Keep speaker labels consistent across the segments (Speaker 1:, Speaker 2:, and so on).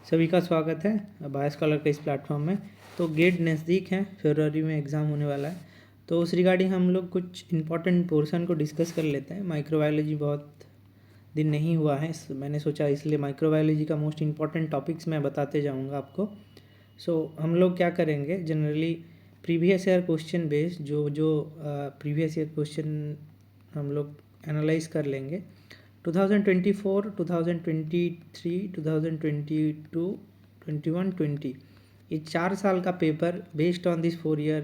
Speaker 1: सभी का स्वागत है बायोस्कॉलर के इस प्लेटफॉर्म में। तो गेट नज़दीक है, फरवरी में एग्ज़ाम होने वाला है, तो उस रिगार्डिंग हम लोग कुछ इंपॉर्टेंट पोर्शन को डिस्कस कर लेते हैं। माइक्रोबायोलॉजी बहुत दिन नहीं हुआ है, मैंने सोचा इसलिए माइक्रोबायोलॉजी का मोस्ट इंपॉर्टेंट टॉपिक्स मैं बताते जाऊंगा आपको। हम लोग क्या करेंगे, generally previous year question based जो प्रीवियस ईयर क्वेश्चन हम लोग एनालाइज कर लेंगे। 2024, 2023, 2022, 21, 20, ये 4 साल का paper based on this 4 year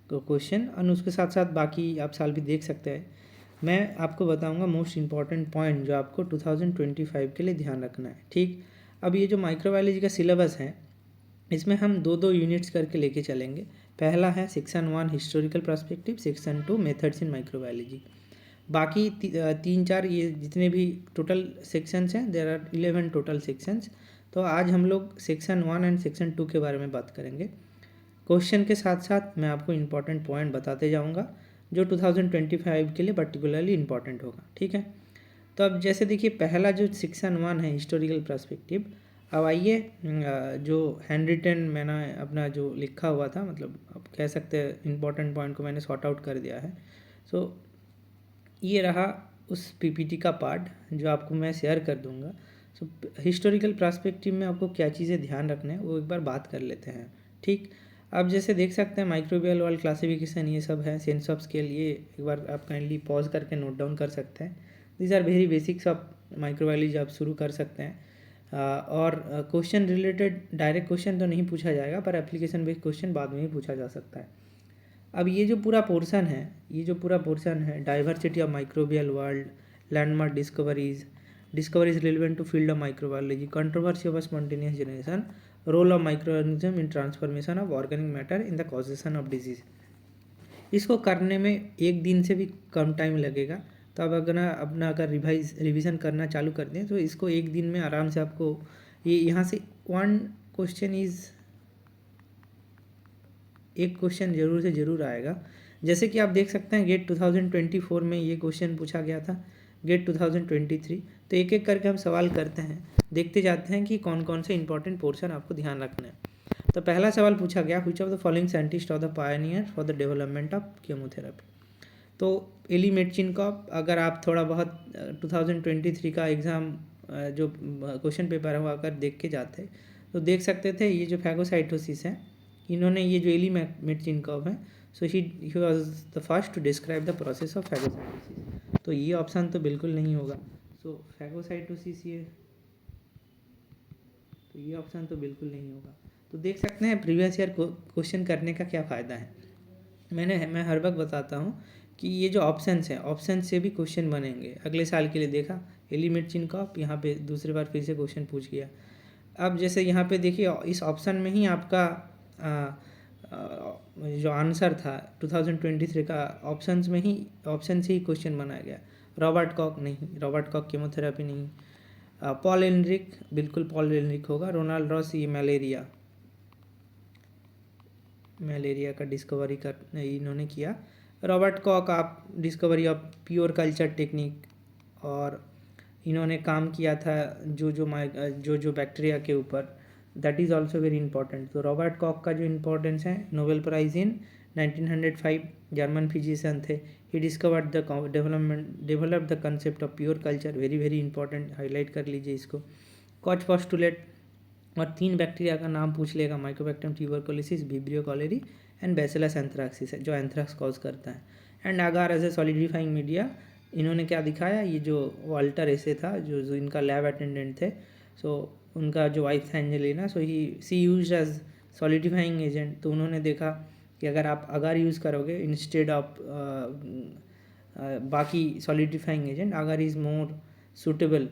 Speaker 1: question, और उसके साथ साथ बाकी आप साल भी देख सकते हैं। मैं आपको बताऊंगा मोस्ट इम्पॉर्टेंट पॉइंट जो आपको 2025 के लिए ध्यान रखना है। ठीक, अब ये जो माइक्रोबायोलॉजी का सिलेबस है, इसमें हम दो यूनिट्स करके लेके चलेंगे। पहला है section 1 historical perspective, section 2 methods in microbiology. बाकी 3-4 ये जितने भी टोटल सेक्शंस हैं, देयर आर 11 टोटल सेक्शंस। तो आज हम लोग सेक्शन 1 एंड सेक्शन 2 के बारे में बात करेंगे। क्वेश्चन के साथ साथ मैं आपको इंपॉर्टेंट पॉइंट बताते जाऊंगा जो 2025 के लिए पर्टिकुलरली इंपॉर्टेंट होगा। ठीक है, तो अब जैसे देखिए, पहला जो सेक्शन 1 है हिस्टोरिकल पर्सपेक्टिव। अब आइए, जो हैंड रिटन मैंने अपना जो लिखा हुआ था, मतलब आप कह सकते हैं इंपॉर्टेंट पॉइंट को मैंने सॉर्ट आउट कर दिया है। सो ये रहा उस पीपीटी का पार्ट जो आपको मैं शेयर कर दूंगा। हिस्टोरिकल पर्सपेक्टिव में आपको क्या चीज़ें ध्यान रखना है वो एक बार बात कर लेते हैं। ठीक, आप जैसे देख सकते हैं माइक्रोबियल वर्ल्ड क्लासिफिकेशन ये सब है, सेंस ऑफ स्केल, ये एक बार आप काइंडली पॉज करके नोट डाउन कर सकते हैं। These are very basics of microbiology, आप शुरू कर सकते हैं। और क्वेश्चन रिलेटेड डायरेक्ट क्वेश्चन तो नहीं पूछा जाएगा, पर एप्लीकेशन बेस्ड क्वेश्चन बाद में ही पूछा जा सकता है। अब ये जो पूरा पोर्शन है, diversity of microbial world, landmark discoveries relevant to field of microbiology, controversy of spontaneous generation, role of microorganism in transformation of organic matter in the causation of disease. इसको करने में एक दिन से भी कम टाइम लगेगा। तो अब अगर रिवीजन करना चालू कर दें तो इसको एक दिन में आराम से आपको ये यहाँ से एक क्वेश्चन जरूर से ज़रूर आएगा। जैसे कि आप देख सकते हैं गेट 2024 में ये क्वेश्चन पूछा गया था, गेट 2023। तो एक एक करके हम सवाल करते हैं, देखते जाते हैं कि कौन कौन से इंपॉर्टेंट पोर्शन आपको ध्यान रखना है। तो पहला सवाल पूछा गया, which of the following scientist of the Pioneer for the development of chemotherapy. तो एली मेटचिनकॉफ, अगर आप थोड़ा बहुत 2023 का एग्ज़ाम जो क्वेश्चन पेपर है वो अगर देख के जाते तो देख सकते थे, ये जो फैगोसाइटोसिस है, इन्होंने ये जो एली मेटचिनकॉफ है, so he was the first to describe the process of phagocytosis. तो ये ऑप्शन तो बिल्कुल नहीं होगा। सो फैगोसाइटोसिस, ये ऑप्शन तो बिल्कुल नहीं होगा। तो देख सकते हैं प्रीवियस ईयर क्वेश्चन करने का क्या फ़ायदा है। मैं हर वक्त बताता हूँ कि ये जो ऑप्शंस हैं, ऑप्शन से भी क्वेश्चन बनेंगे। अगले साल के लिए देखा एलिमेंट चिन्ह का, यहाँ पे दूसरी बार फिर से क्वेश्चन पूछ गया। अब जैसे यहाँ पे देखिए, इस ऑप्शन में ही आपका जो आंसर था 2023 का, ऑप्शन से ही क्वेश्चन बनाया गया। रॉबर्ट कॉक नहीं, रॉबर्ट कॉक कीमोथेरेपी नहीं। पॉल एलरिक, बिल्कुल पॉल एलरिक होगा। रोनाल्ड रॉस, ये मलेरिया का डिस्कवरी कर इन्होंने किया। रॉबर्ट कॉक, आप discovery of pure culture technique, और इन्होंने काम किया था जो बैक्टीरिया के ऊपर, that is also very important. तो रॉबर्ट कॉक का जो इम्पोर्टेंस है, Nobel Prize in 1905, German physician थे। He discovered the develop the concept of pure culture, very very important, highlight कर लीजिए इसको। कॉच पोस्टुलेट, और 3 बैक्टीरिया का नाम पूछ लेगा, Mycobacterium tuberculosis, Vibrio cholerae and Bacillus anthracis है, जो एंथ्रैक्स कॉज करता है। And agar as a solidifying media, इन्होंने क्या दिखाया, ये जो वाल्टर ऐसे था, जो इनका लैब अटेंडेंट थे, सो उनका जो वाइफ था Angelina, so she used as solidifying agent. तो उन्होंने देखा कि अगर आप अगार यूज़ करोगे इंस्टेड ऑफ बाकी solidifying agent, agar is more suitable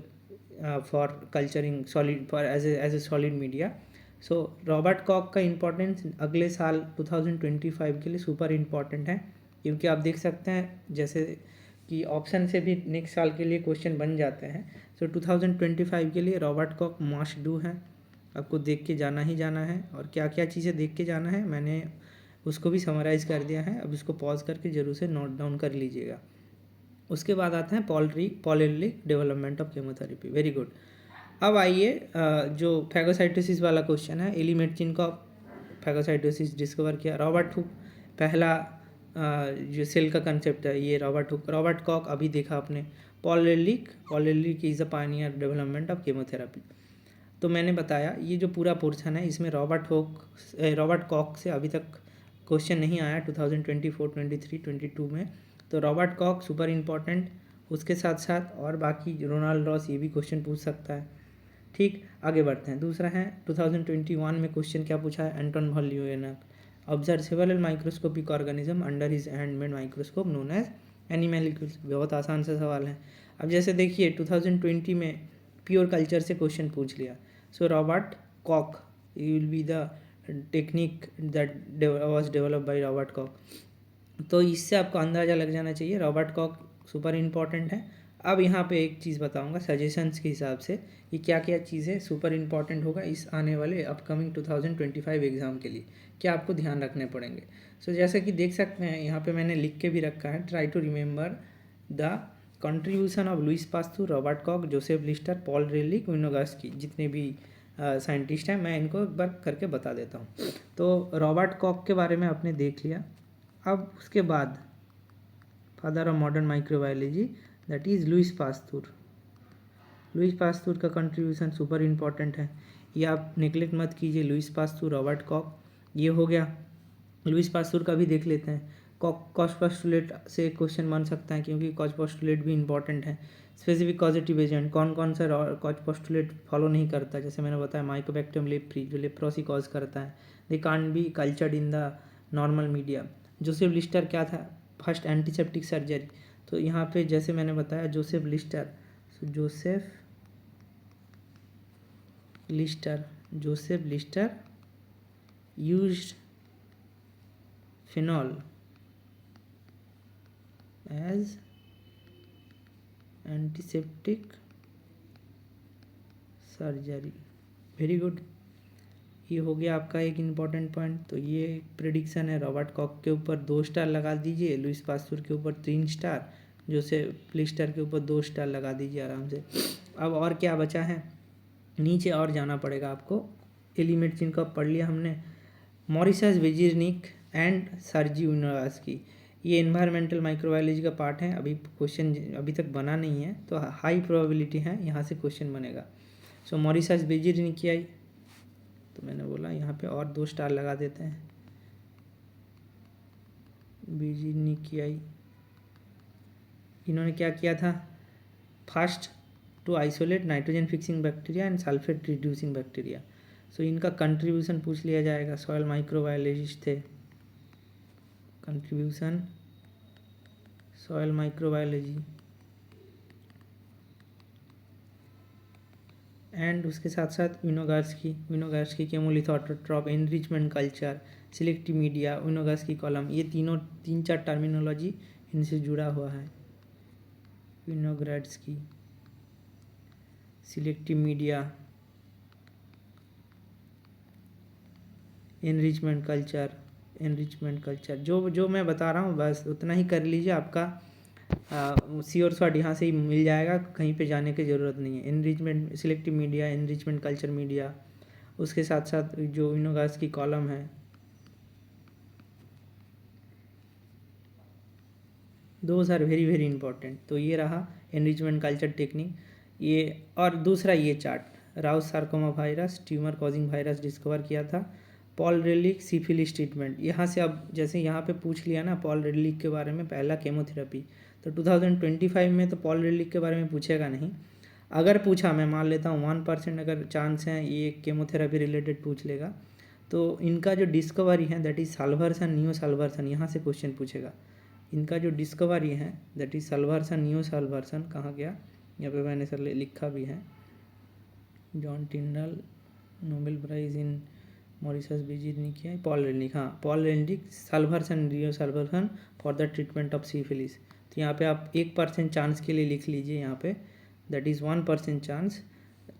Speaker 1: for culturing solid, for as a solid media. So Robert Koch का इंपॉर्टेंस अगले साल 2025 के लिए सुपर इम्पॉर्टेंट है, क्योंकि आप देख सकते हैं जैसे कि ऑप्शन से भी नेक्स्ट साल के लिए क्वेश्चन बन जाते हैं। सो 2025 के लिए रॉबर्ट कॉक मस्ट डू है, आपको देख के जाना ही जाना है। और क्या क्या चीज़ें देख के जाना है, मैंने उसको भी समराइज़ कर दिया है, अब इसको पॉज करके ज़रूर से नोट डाउन कर लीजिएगा। उसके बाद आते हैं Paul Alaric, development of chemotherapy, very good. अब आइए जो फैगोसाइटोसिस वाला क्वेश्चन है, एलिमेंटिन का फैगोसाइटोसिस डिस्कवर किया रॉबर्ट हुक। पहला जो सेल का कंसेप्ट है ये रॉबर्ट हुक, रॉबर्ट कॉक अभी देखा आपने, Paul Ehrlich is a pioneer development of chemotherapy. तो मैंने बताया ये जो पूरा पोर्शन है इसमें रॉबर्ट कॉक से अभी तक क्वेश्चन नहीं आया 2024, 23, 22 में। तो रॉबर्ट कॉक सुपर इम्पॉर्टेंट, उसके साथ साथ और बाकी रोनाल्ड रॉस ये भी क्वेश्चन पूछ सकता है। ठीक, आगे बढ़ते हैं। दूसरा है 2021 में क्वेश्चन क्या पूछा है, Anton von Leeuwenhoek observe several microscopic organism under his handmade microscope known as animalcules. बहुत आसान सा सवाल है। अब जैसे देखिए 2020 में प्योर कल्चर से क्वेश्चन पूछ लिया, सो Robert Kock you will be the technique that was developed by Robert Kock. तो इससे आपको अंदाज़ा लग जाना चाहिए रॉबर्ट कॉक सुपर इम्पॉर्टेंट है। अब यहाँ पे एक चीज़ बताऊँगा सजेशंस के हिसाब से कि क्या क्या चीज़ें सुपर इम्पॉर्टेंट होगा इस आने वाले अपकमिंग 2025 एग्ज़ाम के लिए, क्या आपको ध्यान रखने पड़ेंगे। सो जैसा कि देख सकते हैं यहाँ पे मैंने लिख के भी रखा है, try to remember the contribution of Louis Pasteur, Robert Koch, Joseph Lister, Paul Ehrlich, Winogradsky, जितने भी साइंटिस्ट हैं मैं इनको एक बार करके बता देता हूँ। तो रॉबर्ट कॉक के बारे में आपने देख लिया। अब उसके बाद father of modern microbiology that is Louis Pasteur. Louis Pasteur का कंट्रीब्यूशन सुपर इम्पॉर्टेंट है, ये आप नेगलेक्ट मत कीजिए। लुइस पास्चर, रॉबर्ट कॉक, ये हो गया। लुइस पास्चर का भी देख लेते हैं। कॉज पोस्टुलेट से क्वेश्चन बन सकता है क्योंकि कॉज पोस्टुलेट भी इंपॉर्टेंट है। स्पेसिफिक कॉजेटिव एजेंट, कौन कौन सा कॉज पोस्टुलेट फॉलो नहीं करता, जैसे मैंने बताया माइकोबैक्टीरियम लेप्री जो लेप्रोसी कॉज करता है, they can't be cultured in the normal media. Joseph Lister क्या था, फर्स्ट एंटीसेप्टिक सर्जरी। तो यहाँ पे जैसे मैंने बताया Joseph Lister used phenol as antiseptic surgery. Very good, ये हो गया आपका एक इम्पॉर्टेंट पॉइंट। तो ये प्रिडिक्शन है। रॉबर्ट कॉक के ऊपर 2 स्टार लगा दीजिए, लुइस पास्चर के ऊपर 3 स्टार, जोसेफ लिस्टर के ऊपर 2 स्टार लगा दीजिए आराम से। अब और क्या बचा है, नीचे और जाना पड़ेगा आपको। एलिमेंट जिनका पढ़ लिया हमने, मॉरिसस वेजिरनिक एंड सर्जी विनोग्रास्की, ये एनवायरमेंटल माइक्रोबायोलॉजी का पार्ट है। अभी क्वेश्चन अभी तक बना नहीं है, तो हाई प्रोबेबिलिटी है यहाँ से क्वेश्चन बनेगा। सो मॉरिसस वेजिरनिकी, तो मैंने बोला यहाँ पे और 2 स्टार लगा देते हैं। वेजिरनिकी, इन्होंने क्या किया था, first to isolate nitrogen fixing bacteria and sulphate reducing bacteria. So इनका कंट्रीब्यूशन पूछ लिया जाएगा। सॉयल माइक्रोबायोलॉजिस्ट थे, कंट्रीब्यूशन सॉयल माइक्रोबायोलॉजी। एंड उसके साथ साथ Winogradsky chemolithotroph, enrichment culture, selective media, Winogradsky column, ये 3-4 टर्मिनोलॉजी इनसे जुड़ा हुआ है। Winogradsky, selective media, enrichment culture, जो मैं बता रहा हूँ बस उतना ही कर लीजिए, आपका श्योर शॉट यहाँ से ही मिल जाएगा, कहीं पे जाने की ज़रूरत नहीं है। Enrichment, selective media, enrichment culture media, उसके साथ साथ जो विनोग्रास्की कॉलम है, those are very very important. तो ये रहा एनरिचमेंट कल्चर टेक्निक। ये और दूसरा ये chart, Rouse sarcoma virus tumour causing virus discover किया था। पॉल रेलिक सिफिलिस ट्रीटमेंट, यहाँ से अब जैसे यहाँ पे पूछ लिया ना पॉल रेलिक के बारे में, पहला केमोथेरेपी, तो 2025 में तो पॉल रेलिक के बारे में पूछेगा नहीं। अगर पूछा, मैं मान लेता हूँ 1% अगर चांस है ये केमोथेरेपी रिलेटेड पूछ लेगा, तो इनका जो डिस्कवरी है that is Salvarsan neo Salvarsan, यहाँ से क्वेश्चन पूछेगा। इनका जो डिस्कवरी है that is Salvarsan neo Salvarsan, कहाँ गया, यहाँ पे मैंने सर लिखा भी है, John Tyndall Nobel Prize in मॉरिसस वेजिरनिकी, पॉल रेलिक, हाँ Paul Ehrlich, Salvarsan neo Salvarsan for the treatment of syphilis. तो यहाँ पे आप 1% चांस के लिए लिख लीजिए, यहाँ पे that is 1% chance.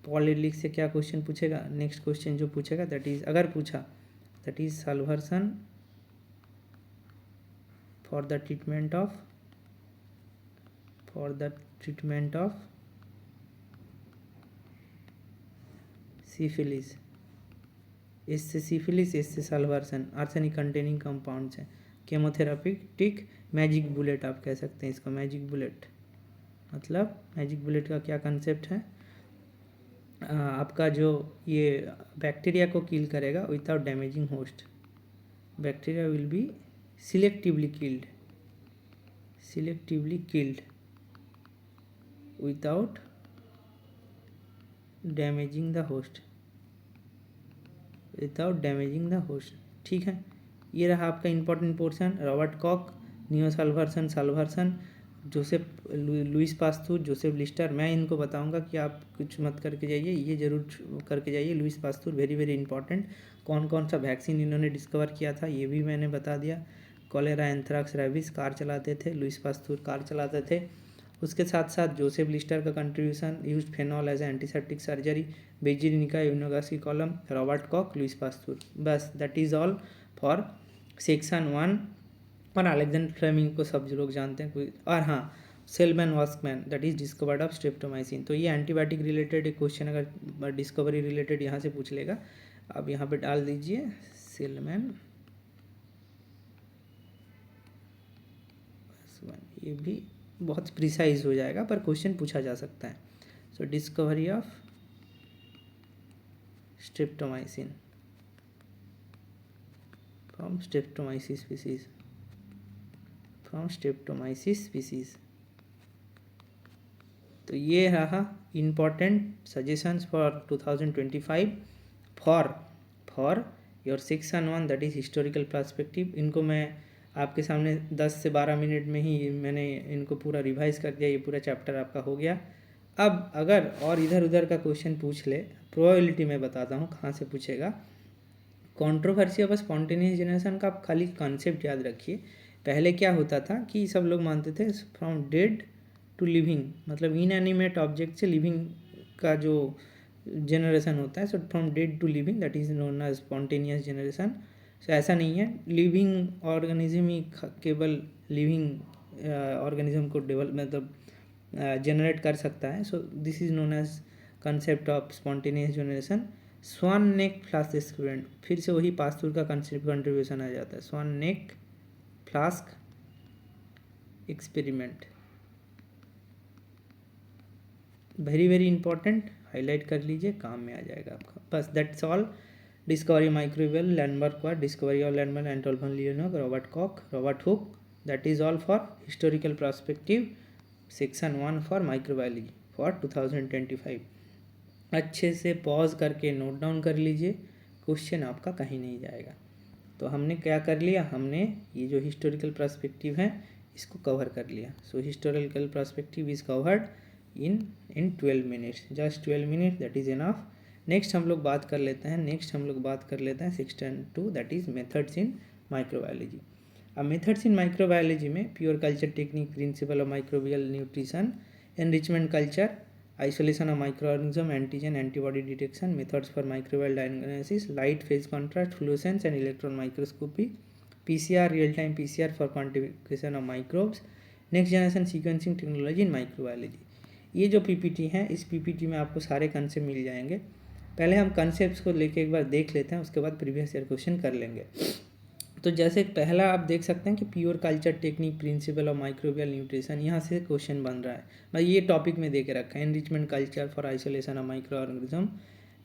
Speaker 1: Paul relic से क्या क्वेश्चन पूछेगा, नेक्स्ट क्वेश्चन जो पूछेगा दैट इज़, अगर पूछा that is Salvarsan for the treatment of syphilis, इससे सिफिलिस, इससे सल्वर्सन, आर्सेनिक कंटेनिंग कंपाउंड्स हैं। केमोथेरापिटिक मैजिक बुलेट आप कह सकते हैं इसको, मैजिक बुलेट। मतलब मैजिक बुलेट का क्या कंसेप्ट है, आपका जो ये बैक्टीरिया को किल करेगा without damaging host. Bacteria will be selectively killed without damaging the host, ठीक है। ये रहा आपका important portion. Robert Koch, neosalvarsan, Salvarsan, Joseph Louis Pasteur, Joseph Lister. मैं इनको बताऊंगा कि आप कुछ मत करके जाइए, ये जरूर करके जाइए। Louis Pasteur very very important. कौन कौन सा वैक्सीन इन्होंने डिस्कवर किया था ये भी मैंने बता दिया। कॉलेरा, एंथ्राक्स, रेबिस, कार चलाते थे लुइस पास्तूर, कार चलाते थे। उसके साथ साथ जोसेफ लिस्टर का contribution, use phenol as antiseptic surgery, बेजिनिका university column, Robert Koch, Louis Pasteur. बस that is all for section 1। और अलेक्जेंडर फ्लेमिंग को सब लोग जानते हैं कोई। और हाँ, सेलमैन वास्कमैन that is discovered of streptomycin. तो ये एंटीबायोटिक रिलेटेड एक क्वेश्चन अगर डिस्कवरी रिलेटेड यहाँ से पूछ लेगा, आप यहाँ पे डाल दीजिए सेलमैन, ये भी बहुत प्रिसाइज हो जाएगा पर क्वेश्चन पूछा जा सकता है। So discovery of streptomycin from Streptomyces species. तो ये रहा important suggestions for 2025 for your section 1 that is historical perspective. इनको मैं आपके सामने 10 से 12 मिनट में ही मैंने इनको पूरा रिवाइज कर दिया। ये पूरा चैप्टर आपका हो गया। अब अगर और इधर उधर का क्वेश्चन पूछ ले, प्रोबेबिलिटी मैं बताता हूँ कहाँ से पूछेगा। कंट्रोवर्सी ऑफ स्पॉन्टेनियस जनरेशन का आप खाली कॉन्सेप्ट याद रखिए। पहले क्या होता था कि सब लोग मानते थे फ्रॉम डेड टू लिविंग, मतलब इनएनिमेट ऑब्जेक्ट से लिविंग का जो जनरेशन होता है, so from dead to living that is known as spontaneous generation. So ऐसा नहीं है, लिविंग ऑर्गेनिज्म ही केवल लिविंग ऑर्गेनिज्म को मतलब जनरेट कर सकता है। So this is known as concept of spontaneous generation. Swan neck flask experiment, फिर से वही पास्तूर का कंट्रीब्यूशन आ जाता है। Swan neck flask experiment very very important, highlight कर लीजिए, काम में आ जाएगा आपका। बस दैट्स ऑल। डिस्कवरी माइक्रोवेल, लैंडबर्ग क्वाड, डिस्कवरी ऑफ लैंडबर्ग, Anton van Leeuwenhoek, Robert Koch, Robert Hooke. That is all for historical perspective section 1 for microbiology for 2025। अच्छे से पॉज करके नोट डाउन कर लीजिए, क्वेश्चन आपका कहीं नहीं जाएगा। तो हमने क्या कर लिया, हमने ये जो हिस्टोरिकल पर्सपेक्टिव है इसको कवर कर लिया। सो historical perspective is covered in 12 minutes, just 12 minute, that is enough. Next हम लोग बात कर लेते हैं section 2 that is methods in microbiology. अब मेथड्स इन माइक्रोबायोलॉजी में pure culture technique, principle of microbial nutrition, enrichment culture, isolation of microorganism, antigen antibody detection, methods for microbial diagnosis, light phase contrast, fluorescence and electron microscopy, PCR, real time PCR for quantification of microbes, next generation sequencing technology in microbiology। ये जो PPT है, इस PPT में आपको सारे concept मिल जाएंगे। पहले हम कंसेप्ट्स को लेके एक बार देख लेते हैं, उसके बाद प्रीवियस ईयर क्वेश्चन कर लेंगे। तो जैसे पहला आप देख सकते हैं कि pure culture technique, principle of microbial nutrition, यहाँ से क्वेश्चन बन रहा है। मैं ये टॉपिक में दे के रखा है। Enrichment culture for isolation of micro organism,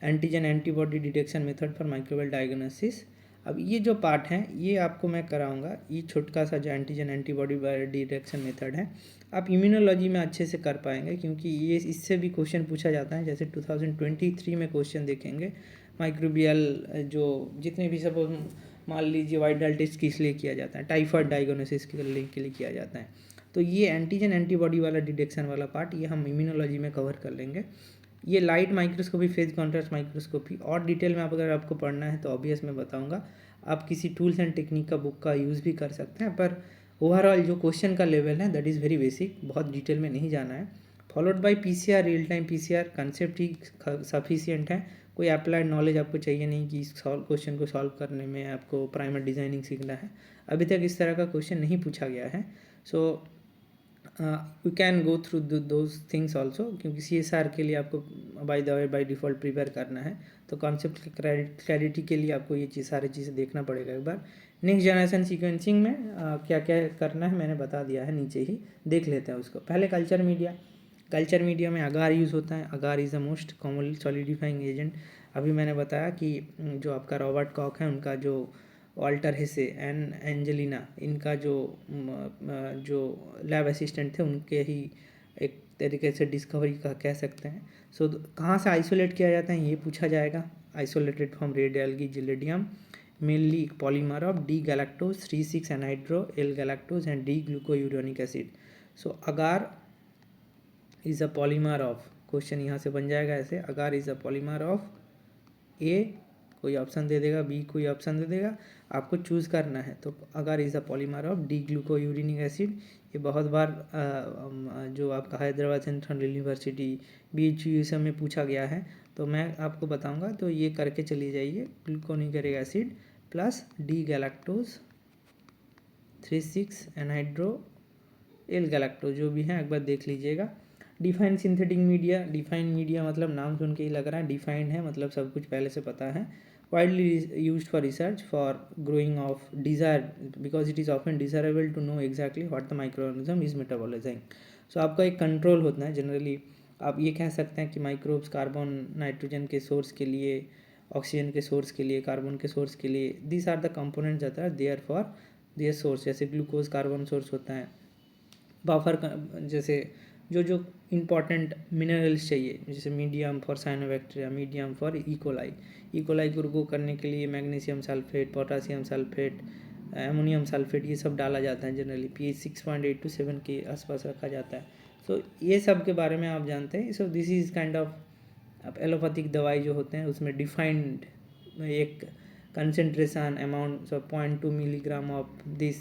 Speaker 1: antigen antibody detection method for microbial diagnosis. अब ये जो पार्ट है ये आपको मैं कराऊंगा। ये छोटका सा जो एंटीजन एंटीबॉडी डिटेक्शन मेथड है, आप इम्यूनोलॉजी में अच्छे से कर पाएंगे, क्योंकि ये इससे भी क्वेश्चन पूछा जाता है। जैसे 2023 में क्वेश्चन देखेंगे माइक्रोबियल जो जितने भी सपोज मान लीजिए वाइडल टेस्ट किस लिए किया जाता है, टाइफाइड डायग्नोसिस के लिए किया जाता है। तो ये एंटीजन एंटीबॉडी वाला डिटेक्शन वाला पार्ट ये हम इम्यूनोलॉजी में कवर कर लेंगे। ये light microscopy, phase contrast microscopy और डिटेल में अगर आपको पढ़ना है तो ऑब्वियस मैं बताऊंगा। आप किसी टूल्स एंड टेक्निक का बुक का यूज़ भी कर सकते हैं, पर ओवरऑल जो क्वेश्चन का लेवल है दैट इज़ वेरी बेसिक, बहुत डिटेल में नहीं जाना है। Followed by PCR, real time PCR, concept he sufficient है। कोई अप्लाइड नॉलेज आपको चाहिए नहीं कि इस क्वेश्चन को सॉल्व करने में आपको प्राइमर डिज़ाइनिंग सीखना है। अभी तक इस तरह का क्वेश्चन नहीं पूछा गया है। So you can go through those things also, क्योंकि CSR के लिए आपको by the way by default prepare करना है, तो कॉन्सेप्ट क्लैरिटी के लिए आपको ये सारी चीज़ें देखना पड़ेगा एक बार। नेक्स्ट जनरेशन सीक्वेंसिंग में क्या क्या करना है मैंने बता दिया है, नीचे ही देख लेते हैं उसको। पहले कल्चर मीडिया। कल्चर मीडिया में अगार यूज़ होता है। Agar is the most commonly solidifying agent. अभी मैंने बताया कि जो आपका रॉबर्ट कॉक है, उनका जो वाल्टर हेसे एंड एंजेलिना, इनका जो लैब असिस्टेंट थे, उनके ही एक तरीके से डिस्कवरी का कह सकते हैं। सो कहाँ से आइसोलेट किया जाता है ये पूछा जाएगा। Isolated from red algae Gelidium, mainly polymer of D galactose 3,6 anhydro L galactose and D glucuronic acid. So agar is a polymer of, question यहाँ से बन जाएगा ऐसे, agar is a polymer of, ए कोई ऑप्शन दे देगा, बी कोई option दे देगा, आपको चूज़ करना है। तो agar is a polymer of D glucuronic acid. ये बहुत बार जो आपका हैदराबाद सेंट्रल यूनिवर्सिटी BHU में पूछा गया है, तो मैं आपको बताऊंगा। तो ये करके चली जाइए, gluconic acid plus D galactose 3,6 anhydro L galactose, जो भी है एक बार देख लीजिएगा। Defined synthetic media. Defined media मतलब नाम सुन के ही लग रहा है डिफाइंड है, मतलब सब कुछ पहले से पता है। Widely used for research for growing of desire, because it is often desirable to know exactly what the microorganism is metabolizing. So आपका एक कंट्रोल होता है जनरली। आप ये कह सकते हैं कि माइक्रोब्स कार्बन नाइट्रोजन के सोर्स के लिए, ऑक्सीजन के सोर्स के लिए, कार्बन के सोर्स के लिए, this are the components that are there for their source. जैसे ग्लूकोज कार्बन सोर्स होता है, बफर जैसे जो इम्पॉर्टेंट मिनरल्स चाहिए, जैसे medium for cyanobacteria, medium for E coli. E coli को ग्रो करने के लिए magnesium sulphate, potassium sulphate, ammonium sulphate, ये सब डाला जाता है जनरली। pH 6.8 to 7 के आसपास रखा जाता है। सो ये सब के बारे में आप जानते हैं। So this is kind of allopathic दवाई जो होते हैं उसमें डिफाइंड एक concentration amount 0.2 milligram of this,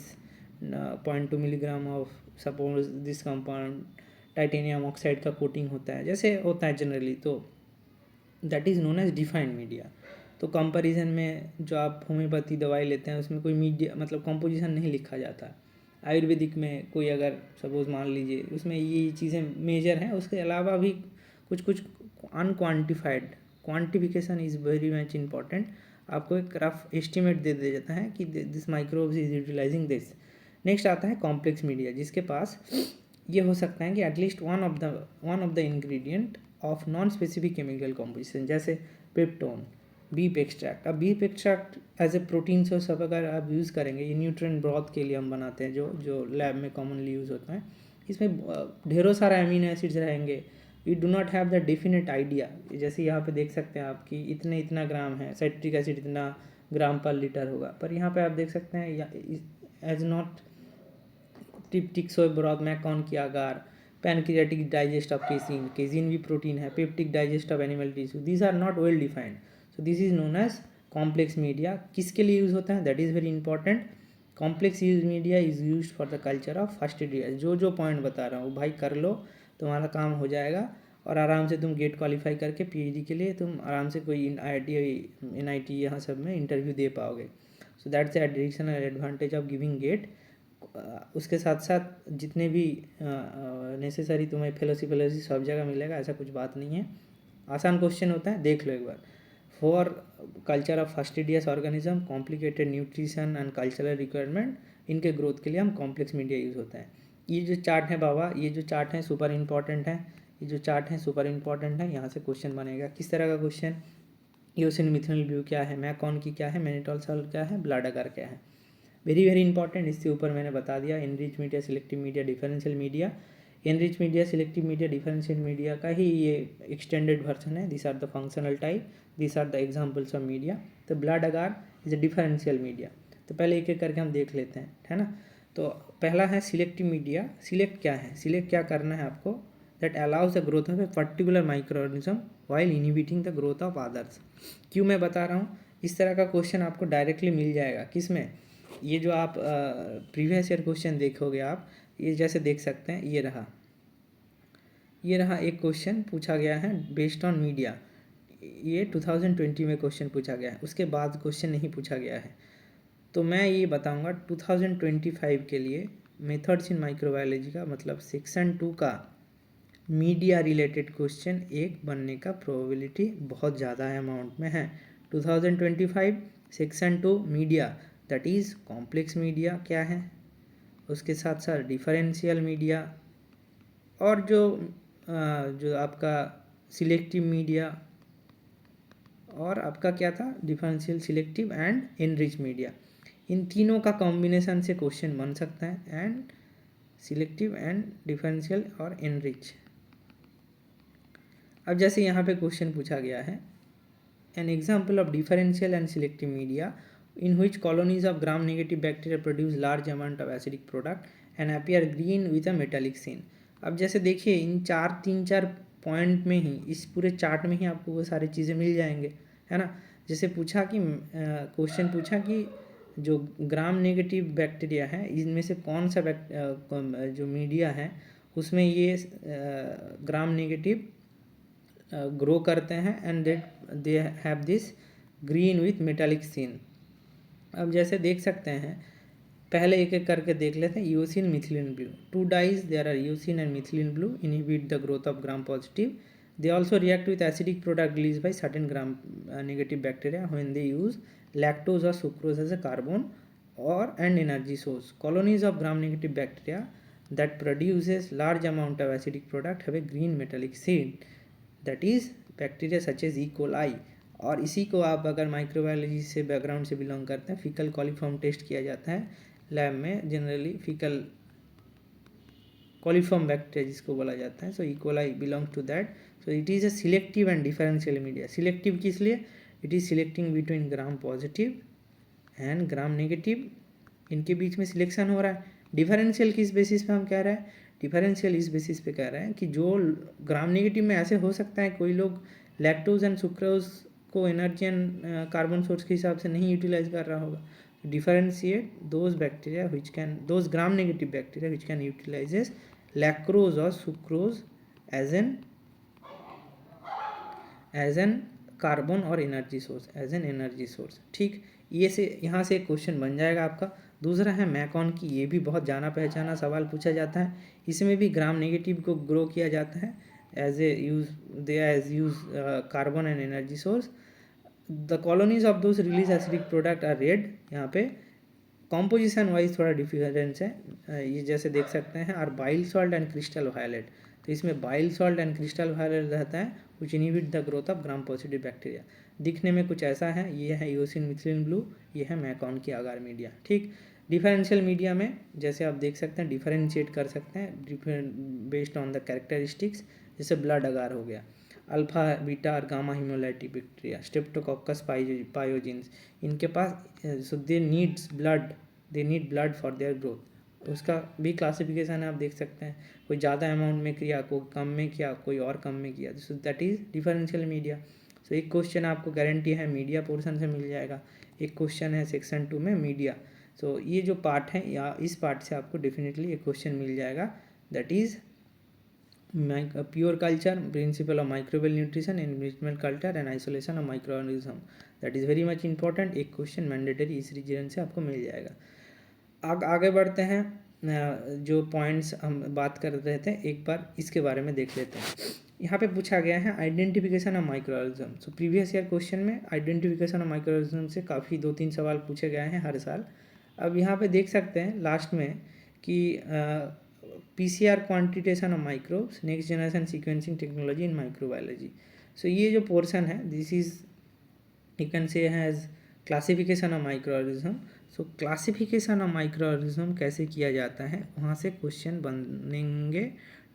Speaker 1: 0.2 milligram of suppose this compound titanium oxide का कोटिंग होता है, जैसे होता है जनरली, तो that is known as defined media. तो कंपैरिजन में जो आप होम्योपैथी दवाई लेते हैं उसमें कोई मीडिया मतलब कंपोजिशन नहीं लिखा जाता। आयुर्वेदिक में कोई अगर सपोज मान लीजिए उसमें ये चीज़ें मेजर हैं, उसके अलावा भी कुछ कुछ unquantified, quantification is very much important. आपको एक रफ एस्टिमेट दे दिया जाता है कि this microbes is utilizing this. Next आता है कॉम्प्लेक्स मीडिया, जिसके पास ये हो सकता है कि at least one of the ingredient of non specific chemical composition, जैसे पेप्टोन, बीफ एक्सट्रैक्ट। अब beef extract as a protein source अब अगर आप यूज़ करेंगे, ये न्यूट्रिएंट ब्रॉथ के लिए हम बनाते हैं, जो लैब में कॉमनली यूज़ होता है। इसमें ढेरों सारा अमीनो एसिड्स रहेंगे। You do not have the definite idea. जैसे यहाँ पे देख सकते हैं आप कि इतना ग्राम है, साइट्रिक एसिड इतना ग्राम पर लीटर होगा, पर यहाँ पे आप देख सकते हैं as not tryptic soy broth में कौन की agar, pancreatic digest of casein, casein भी प्रोटीन है, peptic digest of animal tissue, these are not well defined. So this is known as complex media. किसके लिए यूज़ होता है, that is very important. Complex use media is use for the culture of first year. जो point बता रहा हूँ भाई कर लो, तुम्हारा काम हो जाएगा और आराम से तुम गेट क्वालिफाई करके PhD के लिए तुम आराम से कोई IIT NIT यहाँ सब में इंटरव्यू दे पाओगे। So that's the additional advantage of giving GATE. उसके साथ साथ जितने भी नेसेसरी तुम्हें फेलोशिप सब जगह मिलेगा, ऐसा कुछ बात नहीं है। आसान क्वेश्चन होता है, देख लो एक बार। For culture of fastidious organism, complicated nutrition and cultural requirement, इनके ग्रोथ के लिए हम कॉम्प्लेक्स मीडिया यूज़ होता है। ये जो चार्ट है बाबा, ये जो चार्ट है सुपर इंपॉर्टेंट है, ये जो चार्ट है सुपर इंपॉर्टेंट है। यहाँ से क्वेश्चन बनेगा। किस तरह का क्वेश्चन, ईओसिन मिथेनॉल ब्लू क्या है, मैकॉन की क्या है, मैनिटोल सॉल्ट क्या है, ब्लड अगर क्या है, वेरी इंपॉर्टेंट। इसके ऊपर मैंने बता दिया। Enrich media, selective media, differential media. Enrich media, selective media, differential media का ही ये एक्सटेंडेड वर्जन है। This are the functional type, this are the examples of media. तो blood agar is a differential media. तो पहले एक एक करके हम देख लेते हैं, है ना। तो पहला है सिलेक्टिव मीडिया। सिलेक्ट क्या है, सिलेक्ट क्या करना है आपको, that allows the growth of a particular microorganism while inhibiting the growth of others. क्यों मैं बता रहा हूँ, इस तरह का क्वेश्चन आपको डायरेक्टली मिल जाएगा। किस में, ये जो आप प्रीवियस ईयर क्वेश्चन देखोगे आप, ये जैसे देख सकते हैं, ये रहा एक क्वेश्चन पूछा गया है बेस्ड ऑन मीडिया। ये 2020 में क्वेश्चन पूछा गया है, उसके बाद क्वेश्चन नहीं पूछा गया है। तो मैं ये बताऊंगा 2025 के लिए मेथड्स इन माइक्रोबायोलॉजी का, मतलब सेक्शन 2 का मीडिया रिलेटेड क्वेश्चन एक बनने का प्रोबेबिलिटी बहुत ज़्यादा अमाउंट में है। 2025 section 2 media, that is complex media क्या है, उसके साथ साथ डिफरेंशियल मीडिया, और जो आपका सिलेक्टिव मीडिया, और आपका क्या था differential, selective and enrich media. इन तीनों का कॉम्बिनेशन से क्वेश्चन बन सकता है, एंड सिलेक्टिव एंड डिफरेंशियल और एनरिच। अब जैसे यहाँ पे क्वेश्चन पूछा गया है, an example of differential and selective media in which colonies of gram negative bacteria produce large amount of acidic product and appear green with a metallic sheen. अब जैसे देखिए इन तीन चार पॉइंट में ही, इस पूरे चार्ट में ही आपको वो सारी चीज़ें मिल जाएंगे, है ना। जैसे पूछा कि क्वेश्चन पूछा कि जो ग्राम नेगेटिव बैक्टीरिया है इनमें से कौन सा जो मीडिया है उसमें ये ग्राम नेगेटिव ग्रो करते हैं and they have this green with metallic sheen. अब जैसे देख सकते हैं, पहले एक एक करके देख लेते हैं। Eosin methylene blue, two dyes there are eosin and methylene blue inhibit the growth of gram positive, they also react with acidic product released by certain gram negative bacteria when they use lactose or sucrose as a carbon or and energy source. Colonies of gram negative bacteria that produces large amount of acidic product have a green metallic seed, that is bacteria such as E. coli। और इसी को आप अगर microbiology से background से belong करते हैं, faecal coliform test किया जाता है लैब में जनरली, फीकल कॉलीफॉर्म बैक्टीरिया जिसको बोला जाता है। So E coli belongs to that. So it is a selective and differential media. Selective किस लिए? It is selecting between gram positive and gram negative, इनके बीच में सिलेक्शन हो रहा है। डिफरेंशियल किस बेसिस पे हम कह रहे हैं? डिफरेंशियल इस बेसिस पे कह रहे हैं कि जो ग्राम नेगेटिव में ऐसे हो सकता है कोई लोग लैक्टोज एंड सुक्रोज को एनर्जी एंड कार्बन सोर्स के हिसाब से नहीं यूटिलाइज कर रहा होगा। Differentiate those bacteria which can, those gram negative bacteria which can utilizes lactose or sucrose as an carbon और energy source, as an energy source. ठीक, ये से यहाँ से एक क्वेश्चन बन जाएगा आपका। दूसरा है मैकॉन की, ये भी बहुत जाना पहचाना सवाल पूछा जाता है। इसमें भी ग्राम नेगेटिव को ग्रो किया जाता है as a use, they as use carbon and energy source. The colonies of those release acidic product are red. यहाँ पे कॉम्पोजिशन वाइज थोड़ा डिफरेंस है, ये जैसे देख सकते हैं, are bile salt and crystal violet. तो इसमें bile salt and crystal violet रहता है which inhibit the growth of gram positive bacteria. दिखने में कुछ ऐसा है, ये है यूसिन मिथिलीन ब्लू, ये है मैकॉन की अगार मीडिया। ठीक, डिफरेंशियल मीडिया में जैसे आप देख सकते हैं डिफरेंशिएट कर सकते हैं different based on the characteristics. जैसे ब्लड अगार हो गया, अल्फा बीटा और gamma haemolytic bacteria, Streptococcus pyogenes, इनके पास so they needs blood, they need blood for their growth. उसका भी क्लासिफिकेशन आप देख सकते हैं, कोई ज़्यादा अमाउंट में किया, कोई कम में किया, कोई और कम में किया। So that is differential media. So एक क्वेश्चन आपको गारंटी है मीडिया पोर्शन से मिल जाएगा, एक क्वेश्चन है सेक्शन 2 में मीडिया। सो ये जो पार्ट है या इस पार्ट से आपको डेफिनेटली एक क्वेश्चन मिल जाएगा, that is pure culture, principle of microbial nutrition, enrichment culture and isolation of microorganism. That is very much important. एक क्वेश्चन मैंडेटरी इस रीजन से आपको मिल जाएगा। आगे बढ़ते हैं, जो पॉइंट्स हम बात कर रहे थे एक बार इसके बारे में देख लेते हैं। यहाँ पे पूछा गया है identification of microorganism. So previous year question में आइडेंटिफिकेशन ऑफ माइक्रोऑर्गेनिज्म से काफ़ी 2-3 सवाल पूछे गए हैं हर साल। अब यहाँ पे देख सकते हैं लास्ट में कि PCR quantitation of microbes, next generation sequencing technology in microbiology. So ये जो पोर्शन है, this is you can say has classification of microorganism. So classification of microorganism कैसे किया जाता है, वहाँ से क्वेश्चन बनेंगे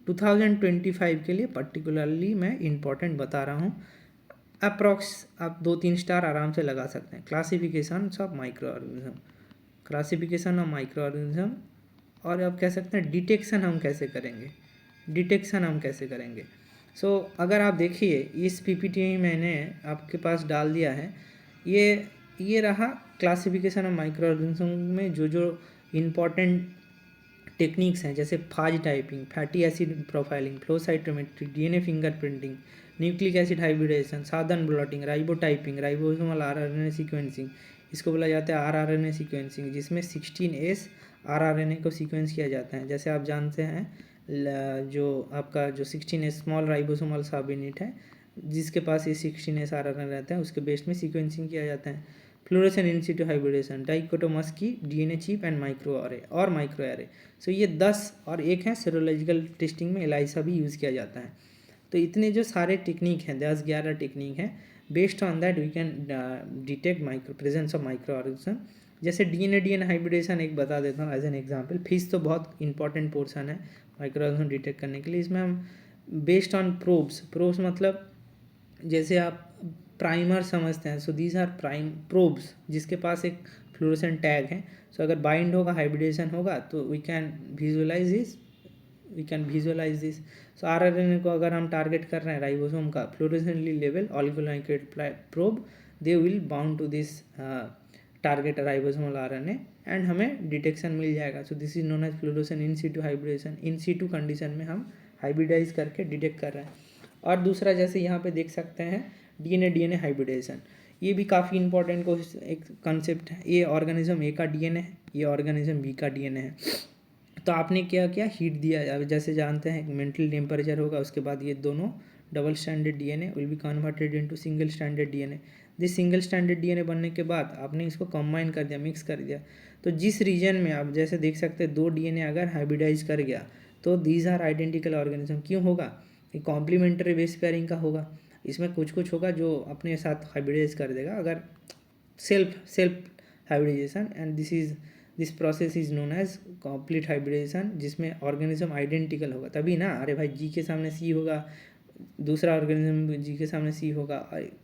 Speaker 1: 2025 के लिए। पर्टिकुलरली मैं इम्पॉर्टेंट बता रहा हूँ, अप्रॉक्स आप 2-3 स्टार आराम से लगा सकते हैं। Classification of microorganism, classification of microorganism, और आप कह सकते हैं डिटेक्शन हम कैसे करेंगे, डिटेक्शन हम कैसे करेंगे। सो अगर आप देखिए इस पीपीटी में मैंने आपके पास डाल दिया है, ये रहा क्लासिफिकेशन ऑफ माइक्रो ऑर्गेनिज्म में जो जो इम्पॉर्टेंट टेक्निक्स हैं, जैसे phage typing, fatty acid profiling, flow cytometry, DNA fingerprinting, nucleic acid hybridization, Southern blotting, ribo typing, ribosomal rRNA sequencing, इसको बोला जाता है आरआरएनए सीक्वेंसिंग, जिसमें 16S आरआरएनए को सीक्वेंस किया जाता है। जैसे आप जानते हैं जो आपका जो 16S स्मॉल राइबोसोमल सब यूनिट है जिसके पास ये 16S RNA रहता है उसके बेस में सीक्वेंसिंग किया जाता है। Fluorescent in situ hybridization, dichotomous key DNA chip and micro array. So ये 10 और एक है सेरोलॉजिकल टेस्टिंग में एलाइसा भी यूज़ किया जाता है। तो इतने जो सारे टेक्निक हैं 10-11 टेक्निक हैं, based on that we can detect presence of micro organism. जैसे डीएनए हाइब्रिडेशन एक बता देता हूँ एज एन एग्जांपल। फिश तो बहुत इंपॉर्टेंट पोर्शन है माइक्रो ऑर्गेनिज्म डिटेक्ट करने के लिए। इसमें हम बेस्ड ऑन प्रोब्स मतलब जैसे आप प्राइमर समझते हैं, सो दीज आर प्रोब्स जिसके पास एक फ्लोरेसेंट टैग है। सो अगर बाइंड होगा, हाइब्रिडेशन होगा, तो we can visualize this. So RNA को अगर हम टारगेट कर रहे हैं राइबोसोम का फ्लोरेसेंटली लेवल oligonucleotide probe, they will bound to this target ribosomal RNA and हमें डिटेक्शन मिल जाएगा। So this is known as fluorescent in situ hybridization. In situ condition में हम हाइब्रिडाइज करके डिटेक्ट कर रहे हैं। और दूसरा जैसे यहाँ पे देख सकते हैं डीएनए हाइब्रिडेशन, ये भी काफ़ी इंपॉर्टेंट एक कॉन्सेप्ट है। ये ऑर्गेनिज्म ए का डीएनए है, ये ऑर्गेनिज्म बी का डीएनए है। तो आपने क्या किया, हीट दिया। अब जैसे जानते हैं मेंटल टेम्परेचर होगा, उसके बाद ये दोनों double standard DNA will be converted into single standard DNA. This single standard DNA बनने के बाद आपने इसको कंबाइन कर दिया, मिक्स कर दिया। तो जिस रीजन में आप जैसे देख सकते हैं 2 डीएनए अगर हाइब्रिडाइज कर गया तो दीज आर आइडेंटिकल ऑर्गेनिज्म। क्यों होगा? ये कॉम्प्लीमेंट्री बेस पेयरिंग का होगा। इसमें कुछ होगा जो अपने साथ हाइब्रिडाइज कर देगा अगर self hybridization, and this process is known as complete hybridization, जिसमें ऑर्गेनिज्म आइडेंटिकल होगा। तभी ना, अरे भाई जी के सामने सी होगा, दूसरा ऑर्गेनिज्म जी के सामने सी होगा,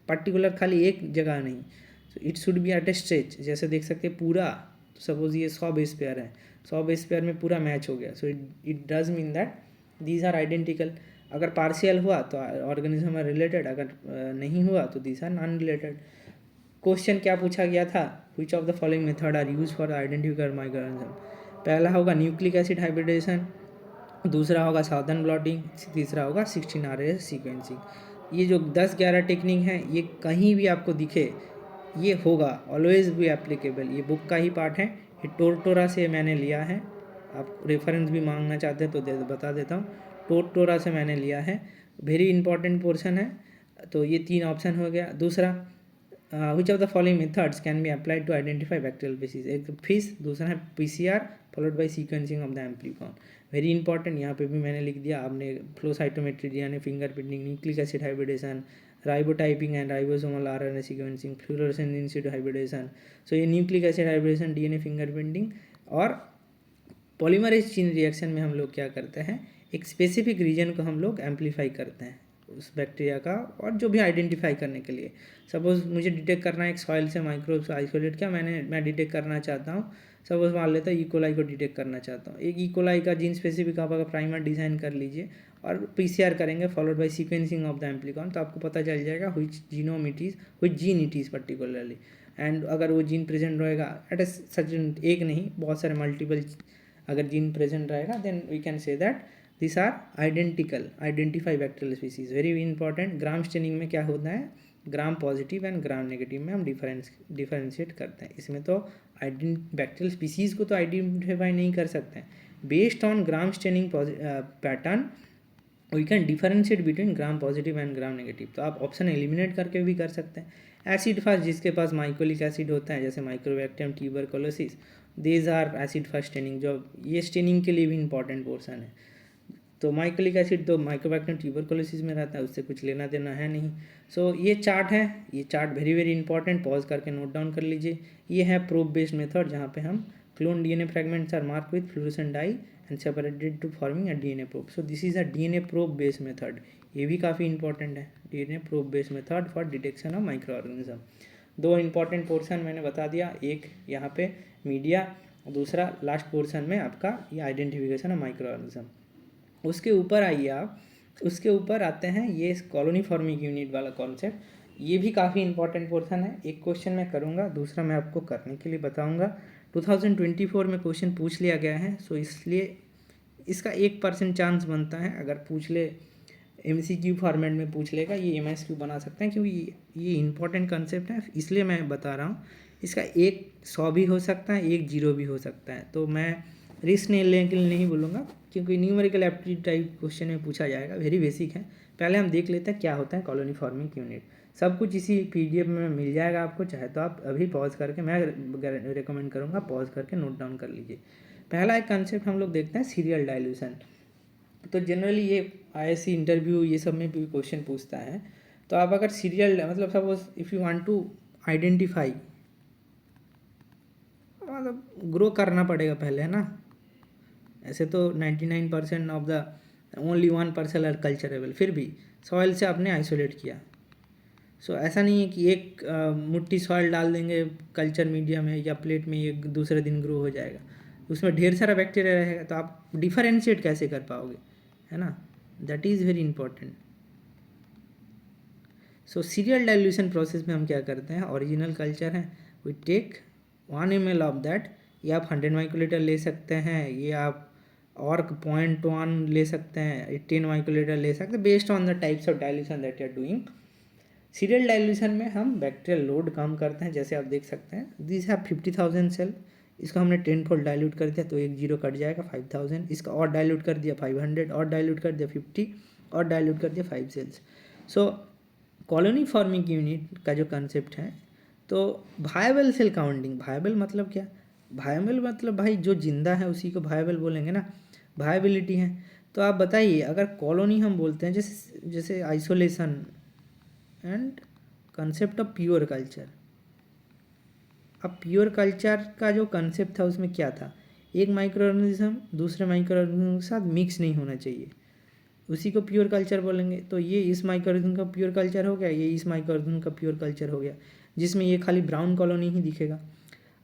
Speaker 1: पर्टिकुलर खाली एक जगह नहीं। So it should be at a stretch. जैसे देख सकते हैं पूरा, तो सपोज ये 100 बेस पेयर है, 100 बेस पेयर में पूरा मैच हो गया। So it does mean that these are identical. अगर पार्शियल हुआ तो ऑर्गेनिज्म आर रिलेटेड, अगर नहीं हुआ तो these are non related. Question क्या पूछा गया था, which of the following method are use for identify microorganism. पहला होगा न्यूक्लिक एसिड हाइब्रिडेशन, दूसरा होगा साउदर्न ब्लॉटिंग, तीसरा होगा 16RNA सीक्वेंसिंग। ये जो 10-11 टेक्निक हैं, ये कहीं भी आपको दिखे ये होगा, ऑलवेज भी एप्लीकेबल। ये बुक का ही पार्ट है, ये टोरटोरा से मैंने लिया है। आप रेफरेंस भी मांगना चाहते हैं तो बता देता हूँ, टोरटोरा से मैंने लिया है। वेरी इंपॉर्टेंट पोर्शन है। तो ये 3 ऑप्शन हो गया। दूसरा, which of the following methods can be applied to identify bacterial species. एक फिश, दूसरा है PCR followed by sequencing of the amplicon. Very important, यहाँ पे भी मैंने लिख दिया। आपने फ्लो साइटोमेट्री दिया, finger printing, nucleic acid hybridization, ribotyping and ribosomal RNA sequencing, fluorescent in situ hybridization. So ये nucleic acid hybridization, DNA finger printing और पॉलीमरेज चेन रिएक्शन में हम लोग क्या करते हैं, एक स्पेसिफिक रीजन को हम लोग एम्पलीफाई करते हैं उस बैक्टीरिया का, और जो भी आइडेंटिफाई करने के लिए। सपोज मुझे डिटेक्ट करना है एक सॉइल से माइक्रोब्स आइसोलेट क्या मैं डिटेक्ट करना चाहता हूँ। सपोज मान लेता हूँ इकोलाई को डिटेक्ट करना चाहता हूँ। एक इकोलाई का जीन स्पेसिफिक आप अगर प्राइमर डिज़ाइन कर लीजिए और PCR करेंगे followed by sequencing of the amplicon, तो आपको पता चल जाएगा which gene it is particularly. And अगर वो जीन प्रेजेंट रहेगा एट ए सर्टेन, एक नहीं बहुत सारे मल्टीपल अगर जीन प्रेजेंट रहेगा, then we can say that this are identify bacterial species. Very important. Gram staining में क्या होता है, gram positive and gram negative में हम डिफरेंशिएट करते हैं। इसमें तो बैक्टीरियल स्पीसीज को तो आइडेंटिफाई नहीं कर सकते हैं। Based on gram staining pattern we can differentiate between gram positive and gram negative. तो आप ऑप्शन एलिमिनेट करके भी कर सकते हैं। एसिड फास्ट, जिसके पास माइकोलिक एसिड होता है, जैसे mycobacterium tuberculosis, these are acid fast staining, जो ये स्टेनिंग के लिए भी इंपॉर्टेंट पोर्सन है। तो माइकोलिक एसिड तो माइक्रोबैक्टीरियम ट्यूबरकुलोसिस में रहता है, उससे कुछ लेना देना है नहीं। सो ये चार्ट है, ये चार्ट वेरी इंपॉर्टेंट, पॉज करके नोट डाउन कर लीजिए। ये है प्रोब बेस्ड मेथड, जहाँ पे हम clone DNA fragments are mark with fluorescent dye and separated to forming a DNA probe. So this is a DNA probe based method. ये भी काफ़ी इंपॉर्टेंट है, DNA probe based method for detection of micro organism. 2 important portion मैंने बता दिया, एक यहाँ पे मीडिया, दूसरा लास्ट पोर्शन में आपका ये आइडेंटिफिकेशन ऑफ माइक्रो ऑर्गेनिज्म। उसके ऊपर आइए आप, उसके ऊपर आते हैं ये कॉलोनी फॉर्मिंग यूनिट वाला कॉन्सेप्ट। ये भी काफ़ी इंपॉर्टेंट पोर्शन है। एक क्वेश्चन मैं करूँगा, दूसरा मैं आपको करने के लिए बताऊँगा। 2024 में क्वेश्चन पूछ लिया गया है, सो इसलिए इसका 1% चांस बनता है। अगर पूछ ले MCQ फॉर्मेट में पूछ लेगा, ये MSQ बना सकते हैं, क्योंकि ये इंपॉर्टेंट कंसेप्ट है, इसलिए मैं बता रहा हूँ। इसका 1 100 भी हो सकता है, 1 0 भी हो सकता है। तो मैं रिस्क नहीं लेने के लिए नहीं बोलूँगा, क्योंकि न्यूमेरिकल एप्टीट्यूड टाइप क्वेश्चन में पूछा जाएगा, वेरी बेसिक है। पहले हम देख लेते हैं क्या होता है कॉलोनी फॉर्मिंग यूनिट। सब कुछ इसी पीडीएफ में मिल जाएगा आपको, चाहे तो आप अभी पॉज करके, मैं रिकमेंड करूँगा पॉज करके नोट डाउन कर लीजिए। पहला एक कंसेप्ट हम लोग देखते हैं सीरियल डाइल्यूशन। तो जनरली ये आईएससी इंटरव्यू ये सब में भी क्वेश्चन पूछता है। तो आप अगर सीरियल मतलब suppose if you want to identify, मतलब ग्रो करना पड़ेगा पहले, है ना। ऐसे तो 99% of the only 1% are culturable, फिर भी सॉइल से आपने आइसोलेट किया। सो ऐसा नहीं है कि एक मुट्ठी सॉइल डाल देंगे कल्चर मीडिया में या प्लेट में, ये दूसरे दिन ग्रो हो जाएगा। उसमें ढेर सारा बैक्टीरिया रहेगा, तो आप डिफरेंशिएट कैसे कर पाओगे, है ना। That is very important. So serial dilution process में हम क्या करते हैं, ओरिजिनल कल्चर है, we take 1 ml of that, ये आप 100 माइक्रोलीटर ले सकते हैं, ये आप और 0.1 ले सकते हैं, 18 माइक्रोलीटर ले सकते हैं, based on the types of dilution that you are doing. Serial dilution में हम बैक्टीरियल लोड कम करते हैं, जैसे आप देख सकते हैं दिस है 50,000 सेल, इसको हमने 10 फोल्ड डाइल्यूट कर दिया तो एक जीरो कट जाएगा 5,000, इसका और डाइल्यूट कर दिया 500, और डाइल्यूट कर दिया 50, और डाइल्यूट कर दिया 5 सेल्स। सो कॉलोनी फॉर्मिंग यूनिट का जो कंसेप्ट है, तो वायबल सेल काउंटिंग, वायबल मतलब क्या, वायबल मतलब भाई जो जिंदा है उसी को वायबल बोलेंगे ना, वायबिलिटी है। तो आप बताइए, अगर कॉलोनी हम बोलते हैं, जैसे जैसे isolation and concept of pure culture. अब प्योर कल्चर का जो कंसेप्ट था उसमें क्या था, एक माइक्रो ऑर्गेनिज्म दूसरे माइक्रो ऑर्गेनिज्म के साथ मिक्स नहीं होना चाहिए, उसी को प्योर कल्चर बोलेंगे। तो ये इस माइक्रो ऑर्गेनिज्म का प्योर कल्चर हो गया, ये इस माइक्रो ऑर्गेनिज्म का प्योर कल्चर हो गया, जिसमें ये खाली ब्राउन कॉलोनी ही दिखेगा।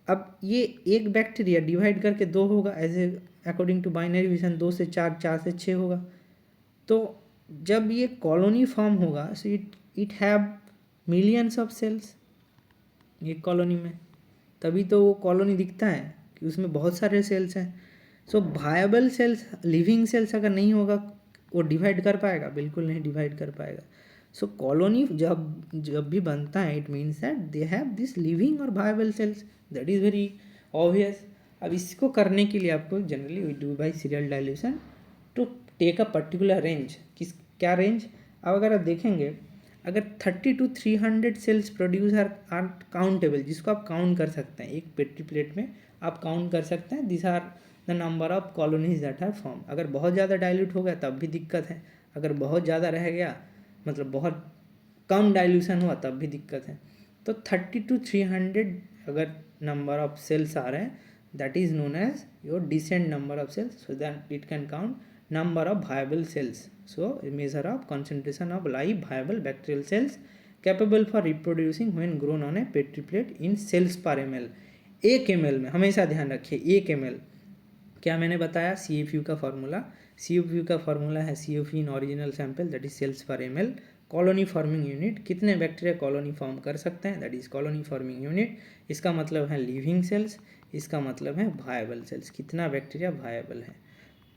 Speaker 1: अब ये एक बैक्टीरिया डिवाइड करके 2 होगा, as a according to binary vision 2 से 4, 4 से 6 होगा। तो जब ये कॉलोनी फॉर्म होगा, so it have millions of cells एक कॉलोनी में, तभी तो वो कॉलोनी दिखता है कि उसमें बहुत सारे सेल्स हैं। सो वायबल सेल्स, लिविंग सेल्स अगर नहीं होगा, वो डिवाइड कर पाएगा, बिल्कुल नहीं डिवाइड कर पाएगा। सो कॉलोनी जब जब भी बनता है, it means that they have this living और viable cells, that is very obvious. अब इसको करने के लिए आपको generally we do by serial dilution to take a particular range. किस क्या रेंज, अब अगर आप देखेंगे, अगर 30 to 300 cells produce are countable, जिसको आप काउंट कर सकते हैं, एक पेट्री प्लेट में आप काउंट कर सकते हैं, this are the number of colonies that are form. अगर बहुत ज़्यादा डाइल्यूट हो गया तब भी दिक्कत है, अगर बहुत ज़्यादा रह गया, मतलब बहुत कम डाइल्यूशन हुआ तब भी दिक्कत है। तो 30 to 300 अगर नंबर ऑफ सेल्स आ रहे हैं, that is known as your decent number of cells, so that it can count number of viable cells. So a measure of concentration of live viable bacterial cells capable for reproducing when grown on a petri plate in cells per ml। 1 ml में हमेशा ध्यान रखिए, 1 ml क्या मैंने बताया, CFU का formula, CFU का formula है CFU in original sample that is cells per ml। Colony forming unit, कितने बैक्टीरिया कॉलोनी फॉर्म कर सकते हैं, that is colony forming unit. इसका मतलब है लिविंग सेल्स, इसका मतलब है वायबल सेल्स, कितना बैक्टीरिया वायबल है।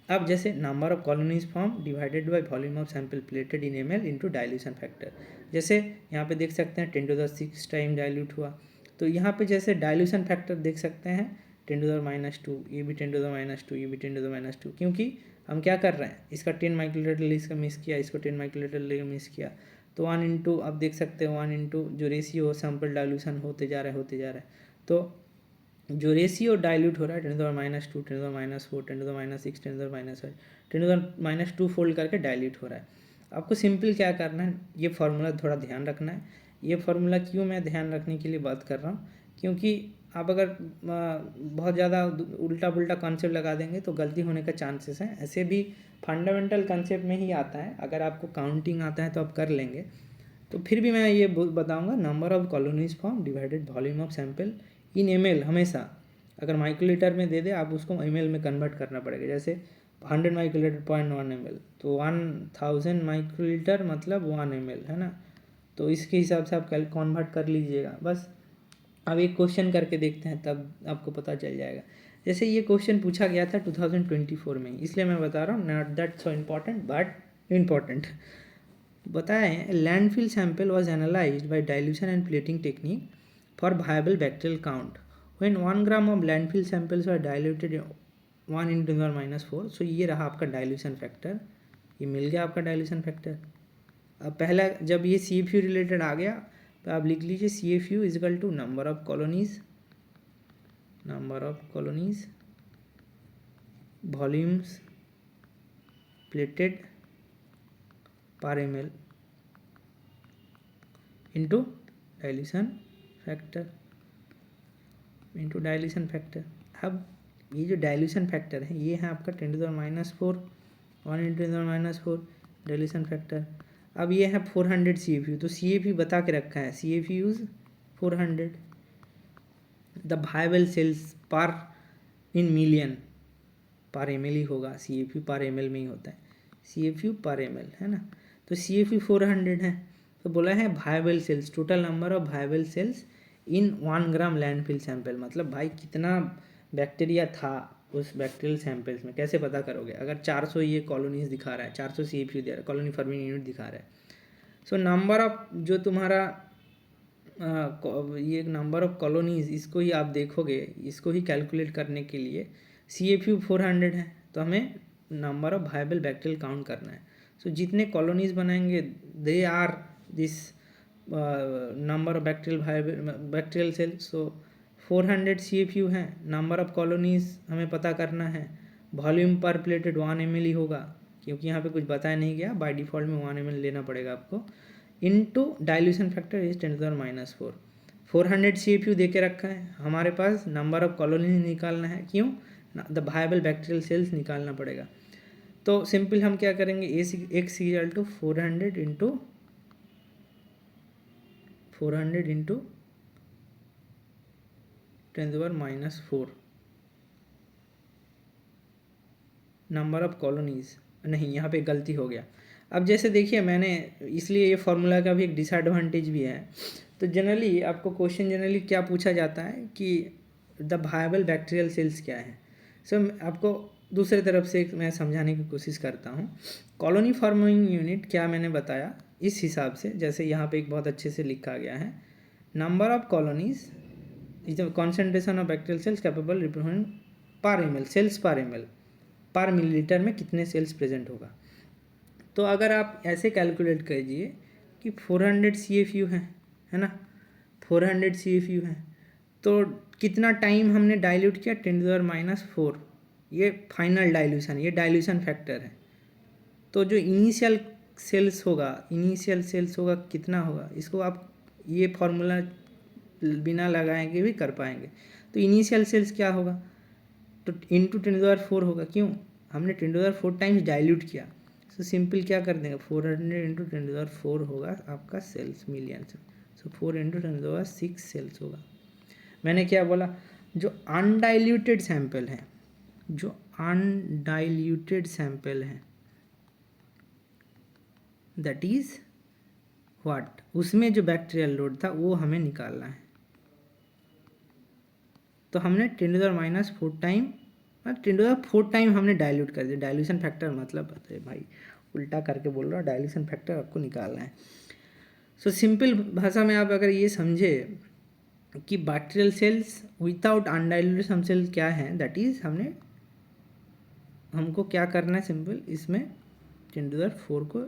Speaker 1: अब जैसे number of colonies form divided by volume of sample plated in ml into dilution factor. जैसे यहाँ पे देख सकते हैं 10⁻⁶ टाइम डाइल्यूट हुआ, तो यहाँ पे जैसे डाइल्यूशन फैक्टर देख सकते हैं 10⁻², ये भी 10⁻², ये भी 10⁻², क्योंकि हम क्या कर रहे हैं, इसका 10 माइक्रोलीटर इसका मिस किया, इसको 10 माइक्रोलीटर मिस किया, तो 1 इंटू, आप देख सकते हैं 1 इंटू जो रेशियो सैंपल डाइल्यूशन होते जा रहा है, तो जो रेशियो डाइल्यूट हो रहा है 10⁻², 10⁻⁴, 10⁻�6, 10⁻⁵, 10⁻² फोल्ड करके डाइल्यूट हो रहा है। आपको सिंपल क्या करना है, ये फार्मूला थोड़ा ध्यान रखना है। ये फार्मूला क्यों मैं ध्यान रखने के लिए बात कर रहा हूँ, क्योंकि आप अगर बहुत ज़्यादा उल्टा पुल्टा कॉन्सेप्ट लगा देंगे तो गलती होने का चांसेस है। ऐसे भी फंडामेंटल कॉन्सेप्ट में ही आता है, अगर आपको काउंटिंग आता है तो आप कर लेंगे। तो फिर भी मैं ये बताऊँगा, number of colonies form divided volume of sample in ml। हमेशा अगर माइक्रोलीटर में दे दे, आप उसको ml में कन्वर्ट करना पड़ेगा। जैसे 100 माइक्रोलीटर 0.1 ml, तो 1000 माइक्रोलीटर मतलब 1 ml, है ना। तो इसके हिसाब से आप कन्वर्ट कर लीजिएगा बस। अब एक क्वेश्चन करके देखते हैं, तब आपको पता चल जाएगा। जैसे ये क्वेश्चन पूछा गया था 2024 में, इसलिए मैं बता रहा हूँ, not that so important but important. बताएं, landfill sample was analysed by dilution and plating technique for viable bacterial count when 1 gram of landfill samples were diluted 1 into 10⁻⁴। सो ये रहा आपका डाइल्यूशन फैक्टर, ये मिल गया आपका डाइल्यूशन फैक्टर। अब पहला जब ये CFU रिलेटेड आ गया तो आप लिख लीजिए CFU is equal to number of colonies volumes plated per ml into dilution factor. अब ये जो डाइल्यूशन फैक्टर है ये है आपका 10⁻⁴, 1 इंटू 10⁻⁴ डाइल्यूशन फैक्टर। अब ये है 400 CFU, तो CFU बता के रखा है, CFU 400 द वायबल सेल्स पर इन मिलियन, पर ml ही होगा, CFU पर ml में ही होता है, CFU पर ml है ना। तो CFU 400 है, तो बोला है viable cells, total number of viable cells in 1 gram landfill sample, मतलब भाई कितना बैक्टीरिया था उस बैक्टीरियल सैंपल्स में, कैसे पता करोगे? अगर 400 ये कॉलोनीज दिखा रहा है, 400 CFU दे रहा है, कॉलोनी फॉर्मिंग यूनिट दिखा रहा है। सो नंबर ऑफ जो तुम्हारा ये नंबर ऑफ कॉलोनीज, इसको ही आप देखोगे, इसको ही कैलकुलेट करने के लिए CFU 400 है, तो हमें number of viable bacterial count करना है। सो जितने कॉलोनीज बनाएंगे they are this number of bacterial cells. So 400 CFU है, नंबर ऑफ कॉलोनीज हमें पता करना है, वॉल्यूम पर प्लेटेड 1 ml ही होगा क्योंकि यहाँ पे कुछ बताया नहीं गया, बाय डिफ़ॉल्ट में 1 ml लेना पड़ेगा आपको, into dilution factor is 10⁻⁴। 400 CFU दे के रखा है, हमारे पास नंबर ऑफ कॉलोनीज निकालना है, क्यों? द वायबल बैक्टीरियल सेल्स निकालना पड़ेगा। तो सिंपल हम क्या करेंगे, x equal to 400 into 10⁻⁴ number of colonies, नहीं यहाँ पे गलती हो गया। अब जैसे देखिए मैंने, इसलिए ये फार्मूला का भी एक डिसएडवांटेज भी है। तो जनरली आपको क्वेश्चन जनरली क्या पूछा जाता है कि द वायबल बैक्टीरियल सेल्स क्या है। सो आपको दूसरे तरफ से मैं समझाने की कोशिश करता हूँ। कॉलोनी फॉर्मिंग यूनिट क्या मैंने बताया इस हिसाब से, जैसे यहाँ पे एक बहुत अच्छे से लिखा गया है, number of colonies is the concentration of bacterial sales capable represent पर ml, सेल्स पर ml, पर मिलीलीटर में कितने सेल्स प्रेजेंट होगा। तो अगर आप ऐसे कैलकुलेट कीजिए कि 400 CFU है ना, 400 CFU है, तो कितना टाइम हमने डाइल्यूट किया, 10⁻⁴, ये फाइनल डाइल्यूशन, ये डाइल्यूशन फैक्टर है। तो जो इनिशियल सेल्स होगा कितना होगा, इसको आप ये फार्मूला बिना लगाए के भी कर पाएंगे। तो इनिशियल सेल्स क्या होगा, तो इंटू 10⁻⁴ होगा, क्यों? हमने 10⁻⁴ टाइम्स डाइल्यूट किया। सो सिंपल क्या कर देंगे, 400 इंटू 10⁻⁴ होगा आपका सेल्स मिलियन से। सो 4 इंटू 10⁻⁶ सेल्स होगा। मैंने क्या बोला, जो अनडाइल्यूटेड सैंपल है दैट इज व्हाट, उसमें जो बैक्टीरियल लोड था वो हमें निकालना है। तो हमने 10⁻⁴ टाइम हमने डाइल्यूट कर दिया। डाइल्यूशन फैक्टर मतलब, अरे भाई उल्टा करके बोल रहा हूँ, डाइल्यूशन फैक्टर आपको निकालना है। सो सिंपल भाषा में आप अगर ये समझे कि बैक्टीरियल सेल्स विदाउट अनडाइल्यूटेड सम सेल्स क्या है, दैट इज हमको क्या करना है, सिंपल इसमें 10⁻⁴ को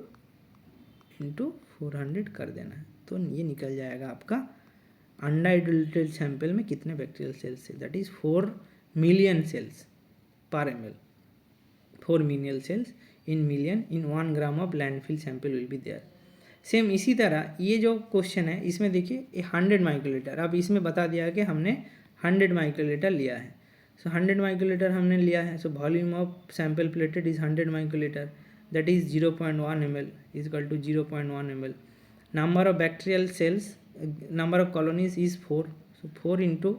Speaker 1: इंटू 400 कर देना है, तो ये निकल जाएगा आपका अनडाइल्यूटेड सैंपल में कितने बैक्टीरियल सेल्स है, that is 4 million cells per ml, 4 million cells in million in 1 gram of landfill sample will be there. Same इसी तरह ये जो क्वेश्चन है इसमें देखिए 100 माइक्रोलीटर, अब इसमें बता दिया है कि हमने 100 माइक्रोलीटर लिया है। सो 100 माइक्रोलीटर हमने लिया है, so volume of sample plated is 100 microlitre, that is 0.1 ml is equal to 0.1 ml। Number of bacterial cells, number of colonies is 4, so 4 into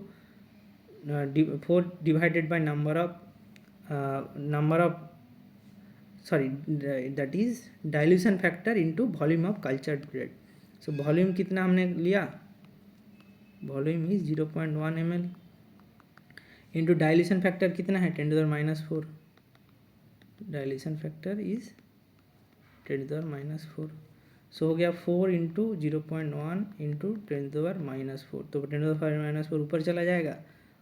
Speaker 1: 4 divided by number of that is dilution factor into volume of cultured bread। so volume कितना हमने लिया, volume is 0.1 ml into dilution factor कितना है 10⁻⁴, dilution factor is 10⁻⁴। so हो गया 4 into 0.1 into 10⁻⁴, तो 10⁻⁴ ऊपर चला जाएगा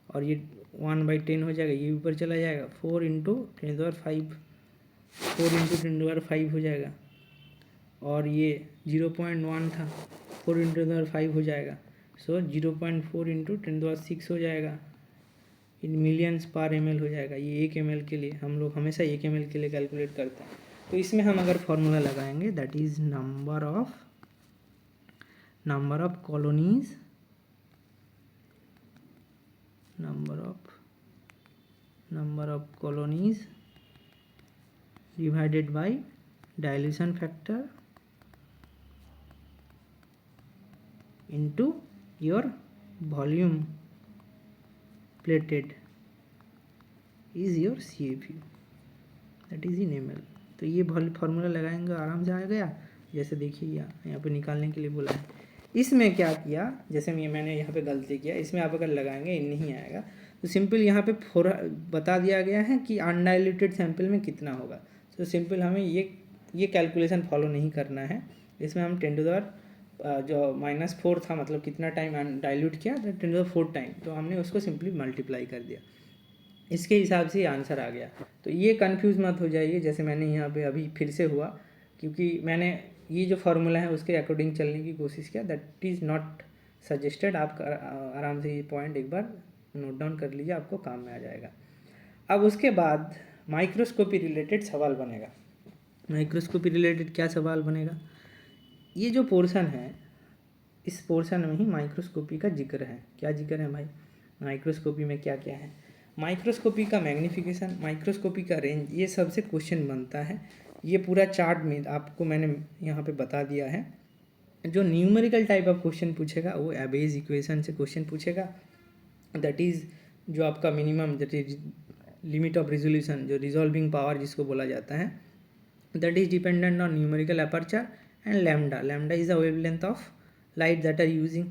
Speaker 1: और ये 1/10 हो जाएगा, ये ऊपर चला जाएगा, 4 इंटू 10⁵, 4 इंटू 10⁵ हो जाएगा, और ये 0.1 था, 4 इंटू 10⁵ हो जाएगा, सो 0.4 इंटू 10⁶ हो जाएगा, इन मिलियंस पर ml हो जाएगा। ये 1 ml के लिए हम लोग हमेशा 1 ml के लिए कैलकुलेट करते हैं। तो इसमें हम अगर फॉर्मूला लगाएंगे that is number of colonies divided by dilution factor into your volume plated is your CFU that is in ml। तो ये फार्मूला लगाएंगे आराम से आ गया। जैसे देखिए यहाँ पे निकालने के लिए बोला है। इसमें क्या किया, जैसे मैंने यहाँ पे गलती किया, इसमें आप अगर लगाएंगे नहीं आएगा, तो सिंपल यहाँ पे बता दिया गया है कि अनडाइल्यूटेड सैंपल में कितना होगा। तो सिंपल हमें ये कैलकुलेशन फॉलो नहीं करना है। इसमें हम 10⁻, जो -4 था, मतलब कितना टाइम डाइल्यूट किया, 10⁴ टाइम, तो हमने उसको सिंपली मल्टीप्लाई कर दिया, इसके हिसाब से आंसर आ गया। तो ये कंफ्यूज मत हो जाइए, जैसे मैंने यहाँ पे अभी फिर से हुआ, क्योंकि मैंने ये जो फार्मूला है उसके अकॉर्डिंग चलने की कोशिश किया, दैट इज़ नॉट सजेस्टेड। आप आराम से ये पॉइंट एक बार नोट डाउन कर लीजिए, आपको काम में आ जाएगा। अब उसके बाद माइक्रोस्कोपी रिलेटेड सवाल बनेगा। माइक्रोस्कोपी रिलेटेड क्या सवाल बनेगा, ये जो पोर्शन है, इस पोर्शन में ही माइक्रोस्कोपी का जिक्र है। क्या जिक्र है भाई, माइक्रोस्कोपी में क्या क्या है, माइक्रोस्कोपी का मैग्नीफिकेशन, माइक्रोस्कोपी का रेंज, ये सबसे क्वेश्चन बनता है। ये पूरा चार्ट में आपको मैंने यहाँ पे बता दिया है। जो न्यूमेरिकल टाइप ऑफ क्वेश्चन पूछेगा वो एबेज इक्वेशन से क्वेश्चन पूछेगा, दैट इज़ जो आपका minimum, that is limit of resolution, जो रिजॉल्विंग पावर जिसको बोला जाता है, that is dependent on numerical aperture and lambda is the wavelength of light that are using.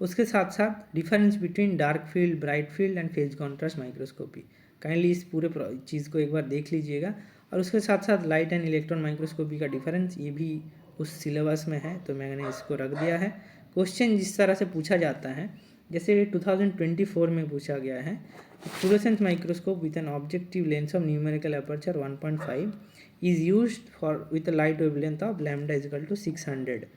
Speaker 1: उसके साथ साथ difference between dark field, bright field and phase contrast microscopy. Kindly इस पूरे चीज़ को एक बार देख लीजिएगा। और उसके साथ साथ लाइट एंड इलेक्ट्रॉन माइक्रोस्कोपी का डिफरेंस, ये भी उस सिलेबस में है, तो मैंने इसको रख दिया है। क्वेश्चन जिस तरह से पूछा जाता है, जैसे 2024 में पूछा गया है, fluorescence microscope with an objective lens of numerical aperture 1.5 is used for with a light wavelength of lambda is equal to 600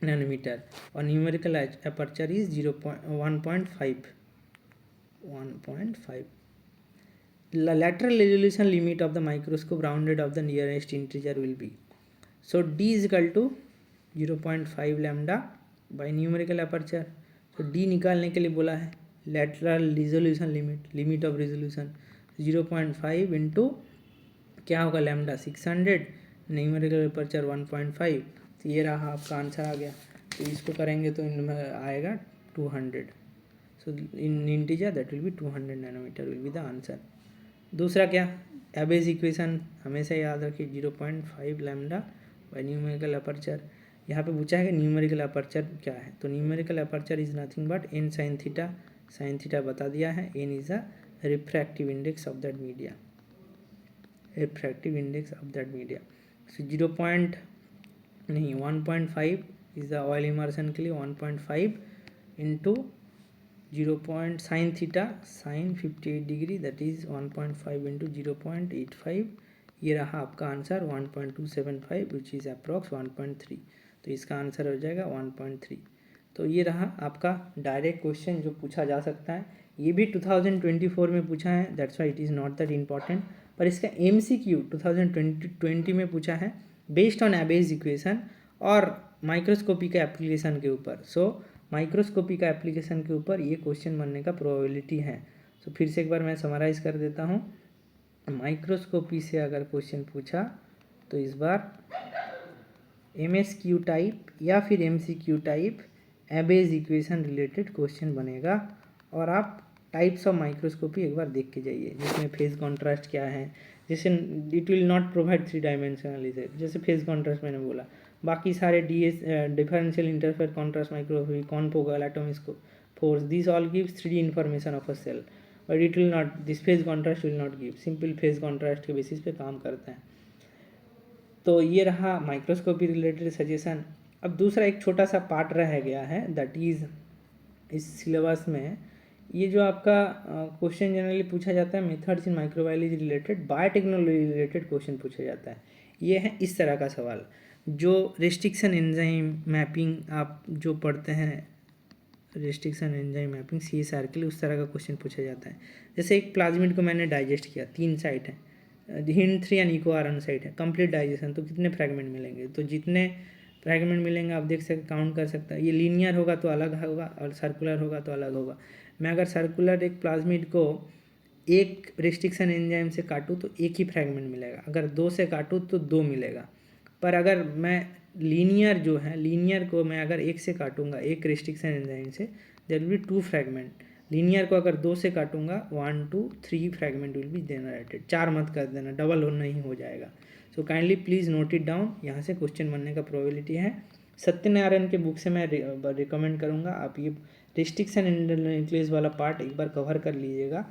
Speaker 1: nanometer or numerical aperture is 1.5. The lateral resolution limit of the microscope rounded of the nearest integer will be, so d is equal to 0.5 lambda by numerical aperture। तो d निकालने के लिए बोला है, lateral resolution limit of resolution 0.5 into क्या होगा, lambda 600, numerical aperture 1.5। तो ये रहा आपका आंसर आ गया। तो इसको करेंगे तो इनमें आएगा 200। So in integer that will be 200 nanometre will be the answer. दूसरा क्या, एबेज इक्वेशन हमेशा याद रखिए, 0.5 लैम्डा बाय न्यूमेरिकल अपर्चर। यहाँ पे पूछा है कि न्यूमेरिकल अपर्चर क्या है, तो numerical aperture is nothing but n sin theta. Sine theta बता दिया है, n is the refractive index of that media, refractive index of that media। so 1.5 is the oil immersion के लिए 1.5 into 0. sin theta sin 58 degree, that is 1.5 into 0.85। ये रहा आपका answer 1.275 which is approx 1.3। तो इसका आंसर हो जाएगा 1.3। तो ये रहा आपका डायरेक्ट क्वेश्चन जो पूछा जा सकता है। ये भी 2024 में पूछा है, that's why it is not that important. पर इसका MCQ 2020 में पूछा है बेस्ड ऑन एबेज इक्वेशन और माइक्रोस्कोपी का एप्लीकेशन के ऊपर। सो माइक्रोस्कोपी का एप्लीकेशन के ऊपर ये क्वेश्चन बनने का प्रोबेबिलिटी है। सो फिर से एक बार मैं समराइज़ कर देता हूँ। माइक्रोस्कोपी से अगर क्वेश्चन पूछा तो इस बार MSQ टाइप या फिर MCQ type Abbe's equation related question बनेगा। और आप टाइप्स ऑफ माइक्रोस्कोपी एक बार देख के जाइए, जिसमें फेज कॉन्ट्रास्ट क्या है, जैसे it will not provide 3 dimensionalism, जैसे फेज कॉन्ट्रास्ट मैंने बोला। बाकी सारे differential interference contrast microscopy, confocal, atomic force, this all gives 3D information of a cell, but it will not, this phase contrast will not give, simple phase contrast के basis पे काम करते हैं। तो ये रहा माइक्रोस्कोपी रिलेटेड सजेशन। अब दूसरा एक छोटा सा पार्ट रह गया है, दैट इज़ इस सिलेबस में ये जो आपका क्वेश्चन जनरली पूछा जाता है methods in microbiology related, biotechnology related question पूछा जाता है। ये है इस तरह का सवाल, जो रिस्ट्रिक्शन एंजाइम मैपिंग आप जो पढ़ते हैं, रिस्ट्रिक्शन एंजाइम मैपिंग CSR के लिए उस तरह का क्वेश्चन पूछा जाता है। जैसे एक प्लाज्मिड को मैंने डाइजेस्ट किया, 3 साइट है, हिंड 3 यानी इको साइट है, कंप्लीट डाइजेशन, तो कितने फ्रैगमेंट मिलेंगे? तो जितने फ्रैगमेंट मिलेंगे आप देख सकते, काउंट कर सकते हैं। ये लीनियर होगा तो अलग होगा और सर्कुलर होगा तो अलग होगा। मैं अगर सर्कुलर एक प्लाज्मिड को एक रिस्ट्रिक्शन एंजाइम से काटूँ तो एक ही फ्रैगमेंट मिलेगा, अगर 2 से काटूँ तो 2 मिलेगा। पर अगर मैं लीनियर जो है, लीनियर को मैं अगर 1 से काटूंगा, एक रिस्ट्रिक्शन एंजाइम से, there will be 2 fragment. Linear को अगर 2 से काटूंगा 1 2 3 फ्रैगमेंट विल बी जनरेटेड। 4 मत कर देना, डबल नहीं हो जाएगा। So kindly please note it down, यहाँ से क्वेश्चन बनने का प्रोबेबिलिटी है। सत्यनारायण के बुक से मैं रिकमेंड करूँगा आप ये रिस्ट्रिक्शन एंडोन्यूक्लियस वाला पार्ट एक बार कवर कर लीजिएगा।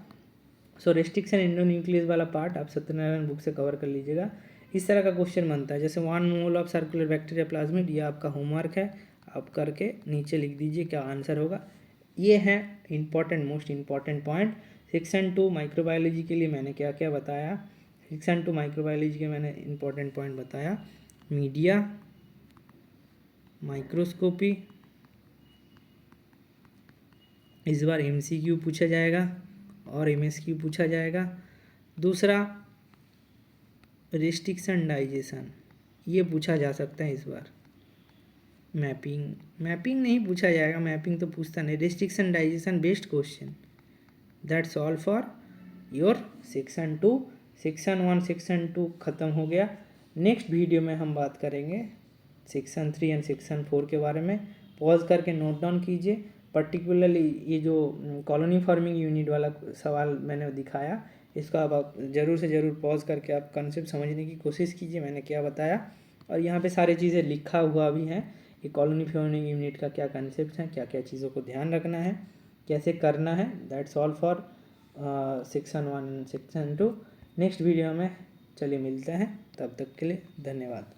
Speaker 1: सो रिस्ट्रिक्शन एंडोन्यूक्लियस वाला पार्ट आप सत्यनारायण बुक से कवर कर लीजिएगा। इस तरह का क्वेश्चन बनता है, जैसे 1 mole of circular bacteria plasmid, ये आपका होमवर्क है, आप करके नीचे लिख दीजिए क्या आंसर होगा। ये है important, most important point. Section 2 microbiology के लिए मैंने क्या क्या बताया, सेक्शन 2 माइक्रोबायोलॉजी के मैंने इंपॉर्टेंट पॉइंट बताया। मीडिया, माइक्रोस्कोपी, इस बार MCQ पूछा जाएगा और MSQ पूछा जाएगा। दूसरा रिस्ट्रिक्शन डाइजेशन, ये पूछा जा सकता है इस बार। मैपिंग नहीं पूछा जाएगा, मैपिंग तो पूछता नहीं। Restriction digestion based question. That's all for your section 2। Section 1 section 2 ख़त्म हो गया। नेक्स्ट वीडियो में हम बात करेंगे सेक्शन 3 एंड सेक्शन 4 के बारे में। पॉज करके नोट डाउन कीजिए। पर्टिकुलरली ये जो कॉलोनी फार्मिंग यूनिट वाला सवाल मैंने दिखाया, इसको आप ज़रूर से ज़रूर पॉज करके आप कंसेप्ट समझने की कोशिश कीजिए मैंने क्या बताया। और यहाँ पे सारी चीज़ें लिखा हुआ भी है, ये कॉलोनी फार्मिंग यूनिट का क्या कंसेप्ट है, क्या क्या चीज़ों को ध्यान रखना है, कैसे करना है। That's all for section 1 and section 2। Next video में चलिए मिलते हैं, तब तक के लिए धन्यवाद।